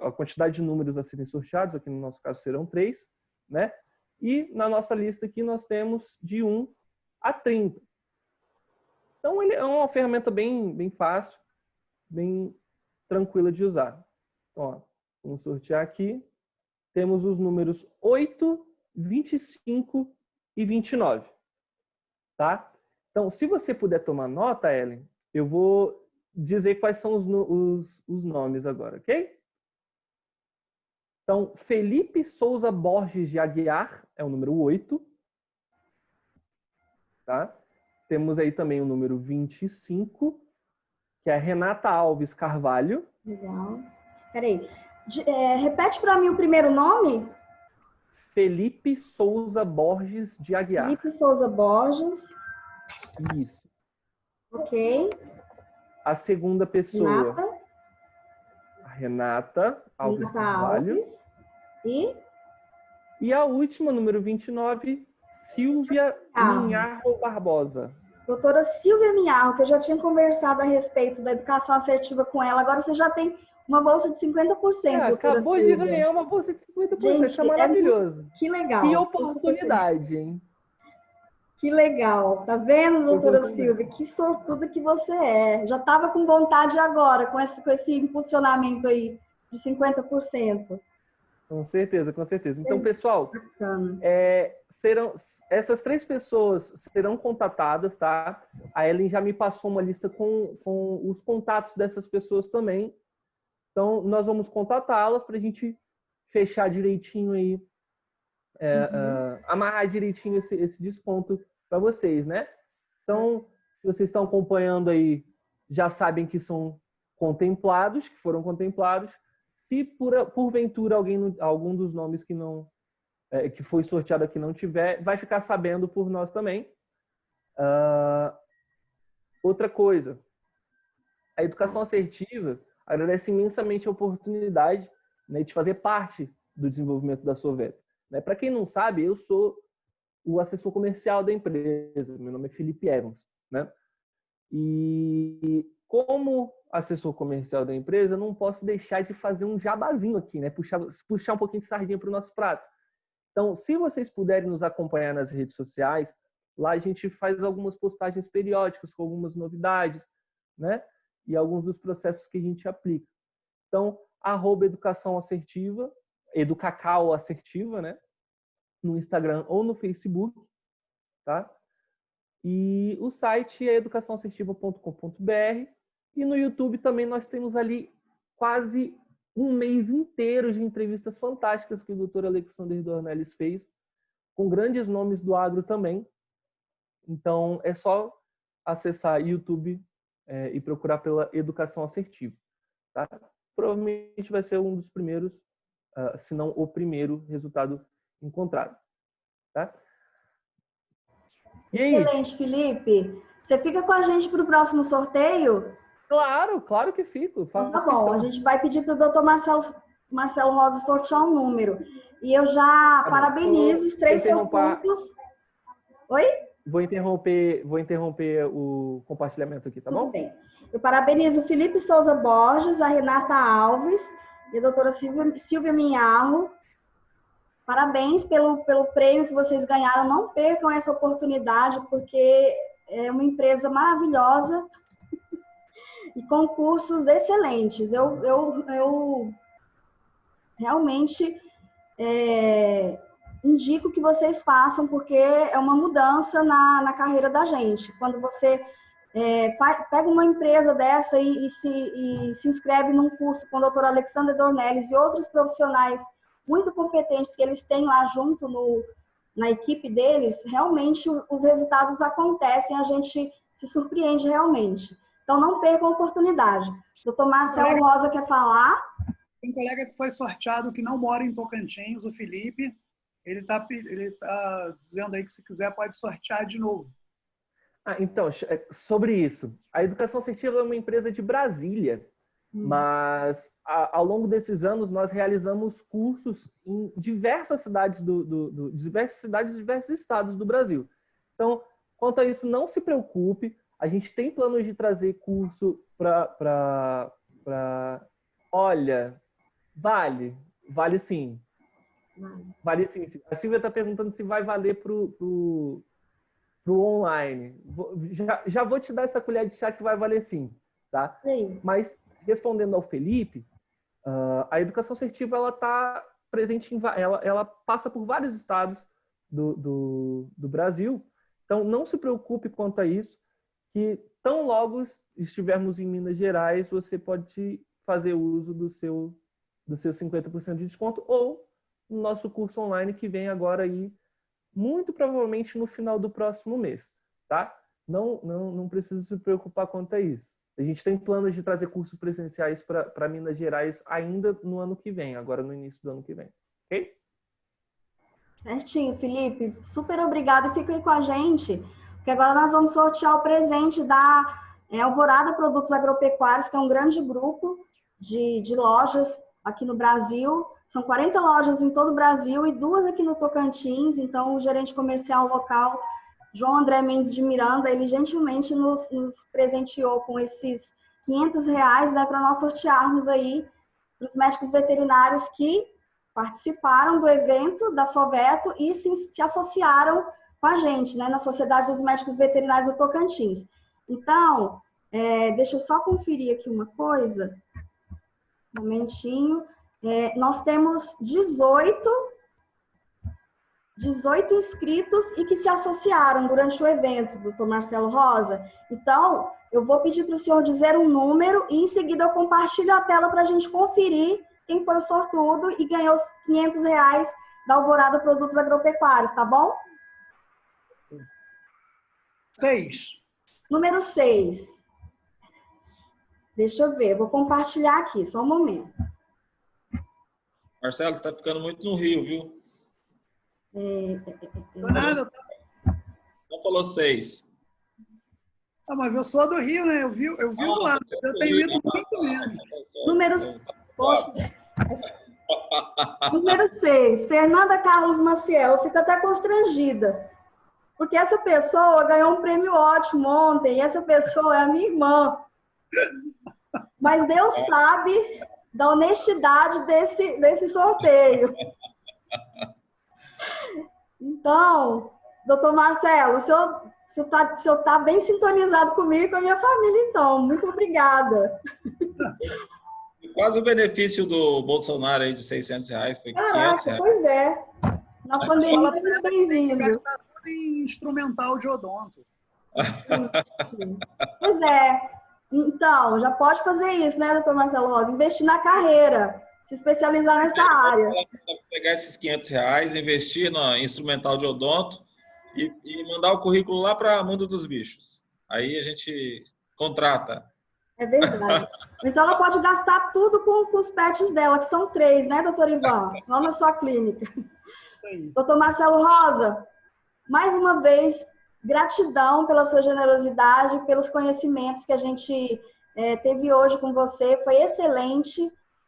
a quantidade de números a serem sorteados. Aqui no nosso caso serão 3, né? E na nossa lista aqui nós temos de 1 a 30. Então, ele é uma ferramenta bem fácil, bem tranquila de usar. Então, ó, vamos sortear aqui. Temos os números 8, 25 e 29. Tá? Então, se você puder tomar nota, Ellen, eu vou dizer quais são os nomes agora, ok? Então, Felipe Souza Borges de Aguiar é o número 8. Tá? Temos aí também o número 25, que é Renata Alves Carvalho. Legal. Peraí. Repete para mim o primeiro nome. Felipe Souza Borges de Aguiar. Felipe Souza Borges. Isso. Ok. A segunda pessoa, Renata. a Renata Alves Carvalho. Alves. E a última, número 29, Silvia Minharro Barbosa. Doutora Silvia Minharro, que eu já tinha conversado a respeito da educação assertiva com ela. Agora você já tem uma bolsa de 50%. Acabou de ganhar uma bolsa de 50%. Gente, isso é maravilhoso. Que legal. Que oportunidade, hein? Que legal. Tá vendo, doutora Silvia? Que sortuda que você é. Já estava com vontade agora, com esse impulsionamento aí de 50%. Com certeza, com certeza. Então, pessoal, essas 3 pessoas serão contatadas, tá? A Ellen já me passou uma lista com os contatos dessas pessoas também. Então, nós vamos contatá-las para a gente fechar direitinho aí, amarrar direitinho esse desconto para vocês, né? Então, se vocês estão acompanhando aí, já sabem que são contemplados, que foram contemplados. Se porventura algum dos nomes que foi sorteado aqui não tiver, vai ficar sabendo por nós também. Outra coisa, a educação assertiva agradece imensamente a oportunidade, né, de fazer parte do desenvolvimento da Soveto. Né? Para quem não sabe, eu sou o assessor comercial da empresa. Meu nome é Felipe Evans. Né? E como assessor comercial da empresa, não posso deixar de fazer um jabazinho aqui, né? Puxar um pouquinho de sardinha para o nosso prato. Então, se vocês puderem nos acompanhar nas redes sociais, lá a gente faz algumas postagens periódicas com algumas novidades, né? E alguns dos processos que a gente aplica. Então, @educação assertiva, educacau assertiva, né? No Instagram ou no Facebook, tá? E o site é educaçãoassertiva.com.br. E no YouTube também nós temos ali quase um mês inteiro de entrevistas fantásticas que o Dr. Alexander Dornelles fez, com grandes nomes do agro também. Então, é só acessar YouTube e procurar pela Educação Assertiva. Tá? Provavelmente vai ser um dos primeiros, se não o primeiro resultado encontrado. Tá? Excelente, Felipe. Você fica com a gente para o próximo sorteio? Claro, claro que fico. Então, Faço tá bom, questão. a gente vai pedir para o doutor Marcelo Rosa sortear um número. E eu já Tá bom. parabenizo os 3 sortudos. Oi? Vou interromper o compartilhamento aqui, tá Tudo bom? bem. Eu parabenizo o Felipe Souza Borges, a Renata Alves e a doutora Silvia Minharro. Parabéns pelo prêmio que vocês ganharam. Não percam essa oportunidade, porque é uma empresa maravilhosa e concursos excelentes. Eu realmente indico que vocês façam, porque é uma mudança na carreira da gente. Quando você pega uma empresa dessa e se inscreve num curso com o doutor Alexandre Dornelles e outros profissionais muito competentes que eles têm lá junto na equipe deles, realmente os resultados acontecem, a gente se surpreende realmente. Então, não percam a oportunidade. Doutor Marcelo Rosa quer falar? Tem um colega que foi sorteado que não mora em Tocantins, o Felipe. Ele tá dizendo aí que se quiser pode sortear de novo. Então, sobre isso. A Educação Assertiva é uma empresa de Brasília, mas ao longo desses anos nós realizamos cursos em diversas cidades diversos estados do Brasil. Então, quanto a isso, não se preocupe. A gente tem planos de trazer curso para... Olha, vale sim. Vale sim. A Silvia está perguntando se vai valer pro online. Já vou te dar essa colher de chá que vai valer sim, tá? Sim. Mas, respondendo ao Felipe, a educação assertiva, ela está presente ela passa por vários estados do Brasil. Então, não se preocupe quanto a isso, que tão logo estivermos em Minas Gerais, você pode fazer uso do seu 50% de desconto ou no nosso curso online que vem agora aí, muito provavelmente no final do próximo mês, tá? Não precisa se preocupar quanto a isso. A gente tem planos de trazer cursos presenciais para Minas Gerais ainda no ano que vem, agora no início do ano que vem, ok? Certinho, Felipe. Super obrigada. E fica aí com a gente, porque agora nós vamos sortear o presente da Alvorada Produtos Agropecuários, que é um grande grupo de lojas aqui no Brasil. São 40 lojas em todo o Brasil e 2 aqui no Tocantins. Então, o gerente comercial local, João André Mendes de Miranda, ele gentilmente nos presenteou com esses R$500, né, para nós sortearmos aí para os médicos veterinários que participaram do evento da Soveto e se associaram com a gente, né, na Sociedade dos Médicos Veterinários do Tocantins. Então, deixa eu só conferir aqui uma coisa. Um momentinho. Nós temos 18 inscritos e que se associaram durante o evento, doutor Marcelo Rosa. Então, eu vou pedir para o senhor dizer um número e em seguida eu compartilho a tela para a gente conferir quem foi o sortudo e ganhou os R$500 da Alvorada Produtos Agropecuários, tá bom? 6. Número 6. Deixa eu ver, vou compartilhar aqui, só um momento. Marcelo, tá ficando muito no Rio, viu? Nada. Não falou 6. Mas eu sou do Rio, né? Eu vi lá, mas eu tenho ido muito menos. Número 6, Fernanda Carlos Maciel. Eu fico até constrangida, porque essa pessoa ganhou um prêmio ótimo ontem, e essa pessoa é a minha irmã. Mas Deus sabe da honestidade desse sorteio. Então, doutor Marcelo, o senhor está bem sintonizado comigo e com a minha família, então. Muito obrigada. Quase o benefício do Bolsonaro aí de R$600, foi Caraca, R$500. Pois é. Na pandemia, muito bem-vindo. Gastar tudo em instrumental de odonto. Pois é. Então, já pode fazer isso, né, doutor Marcelo Rosa? Investir na carreira, se especializar nessa área. Pegar esses R$500, investir no instrumental de odonto e mandar o currículo lá para Mundo dos Bichos. Aí a gente contrata. É verdade. Então, ela pode gastar tudo com os pets dela, que são 3, né, doutor Ivan? Lá na sua clínica. Doutor Marcelo Rosa, mais uma vez, gratidão pela sua generosidade, pelos conhecimentos que a gente teve hoje com você, foi excelente.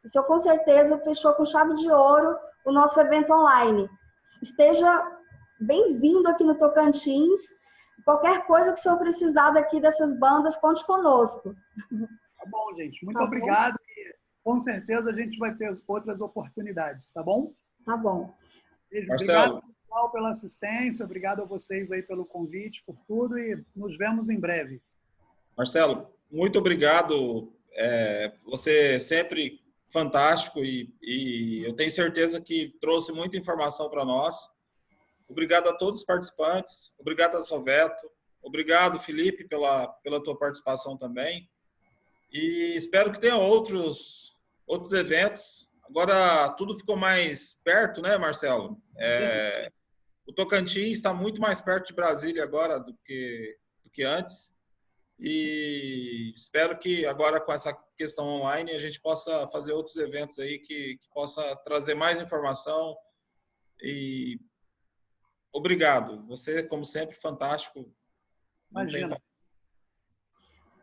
O senhor com certeza fechou com chave de ouro o nosso evento online. Esteja bem-vindo aqui no Tocantins. Qualquer coisa que o senhor precisar daqui dessas bandas, conte conosco. Tá bom, gente. Muito obrigado. E, com certeza a gente vai ter outras oportunidades, tá bom? Tá bom. Beijo. Marcelo. Obrigado, pessoal, pela assistência. Obrigado a vocês aí pelo convite, por tudo. E nos vemos em breve. Marcelo, muito obrigado. Você sempre fantástico e eu tenho certeza que trouxe muita informação para nós. Obrigado a todos os participantes. Obrigado a Soveto. Obrigado, Felipe, pela tua participação também. E espero que tenha outros eventos. Agora tudo ficou mais perto, né, Marcelo? O Tocantins está muito mais perto de Brasília agora do que antes. E espero que agora com essa questão online a gente possa fazer outros eventos aí que possa trazer mais informação. E obrigado. Você, como sempre, fantástico. Imagina.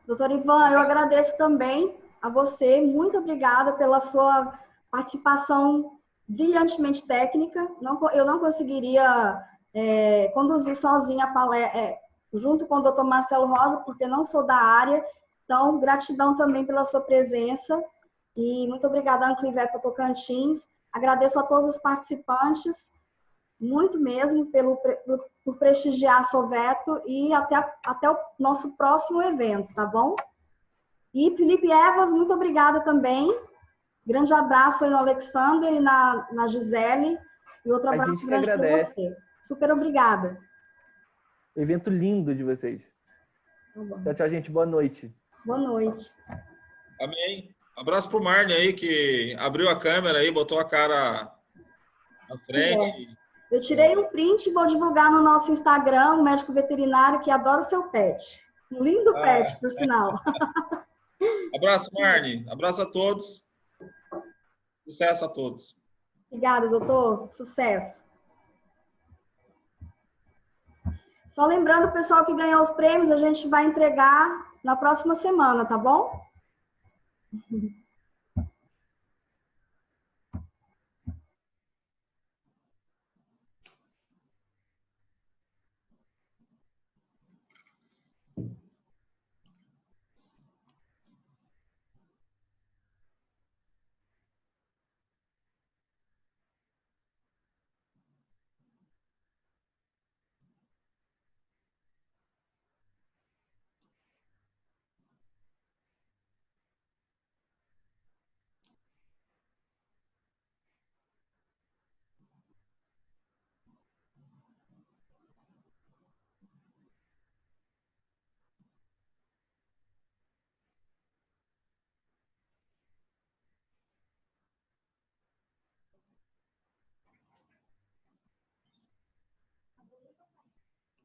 Doutor Ivan, eu agradeço também a você. Muito obrigada pela sua participação brilhantemente técnica. Eu não conseguiria conduzir sozinha a palestra, junto com o doutor Marcelo Rosa, porque não sou da área. Então, gratidão também pela sua presença. E muito obrigada a Anclivepa Tocantins. Agradeço a todos os participantes, muito mesmo, por prestigiar a Soveto e até o nosso próximo evento, tá bom? E Felipe Evas, muito obrigada também. Grande abraço aí no Alexander e na Gisele. E outro abraço grande para você. Super obrigada. Evento lindo de vocês. Tchau, tchau, gente. Boa noite. Boa noite. Amém. Abraço pro Marne aí, que abriu a câmera aí, botou a cara na frente. Eu tirei um print e vou divulgar no nosso Instagram, o médico veterinário que adora o seu pet. Um lindo pet, por sinal. Abraço, Marne. Abraço a todos. Sucesso a todos. Obrigada, doutor. Sucesso. Só lembrando, o pessoal que ganhou os prêmios, a gente vai entregar na próxima semana, tá bom?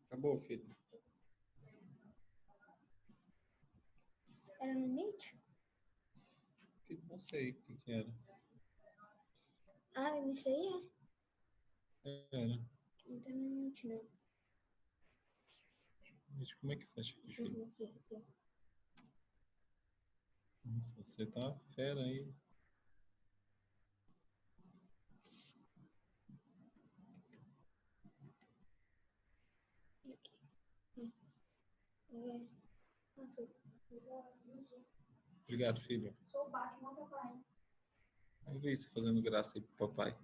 Acabou, filho. Era no Meet? Filho, não sei o que era. Ah, isso aí Era. Não tá no Meet, não. Gente, como é que fecha aqui, filho? Nossa, você tá fera aí. Obrigado, filho. Sou o Batman, papai. Vamos ver você fazendo graça aí pro papai.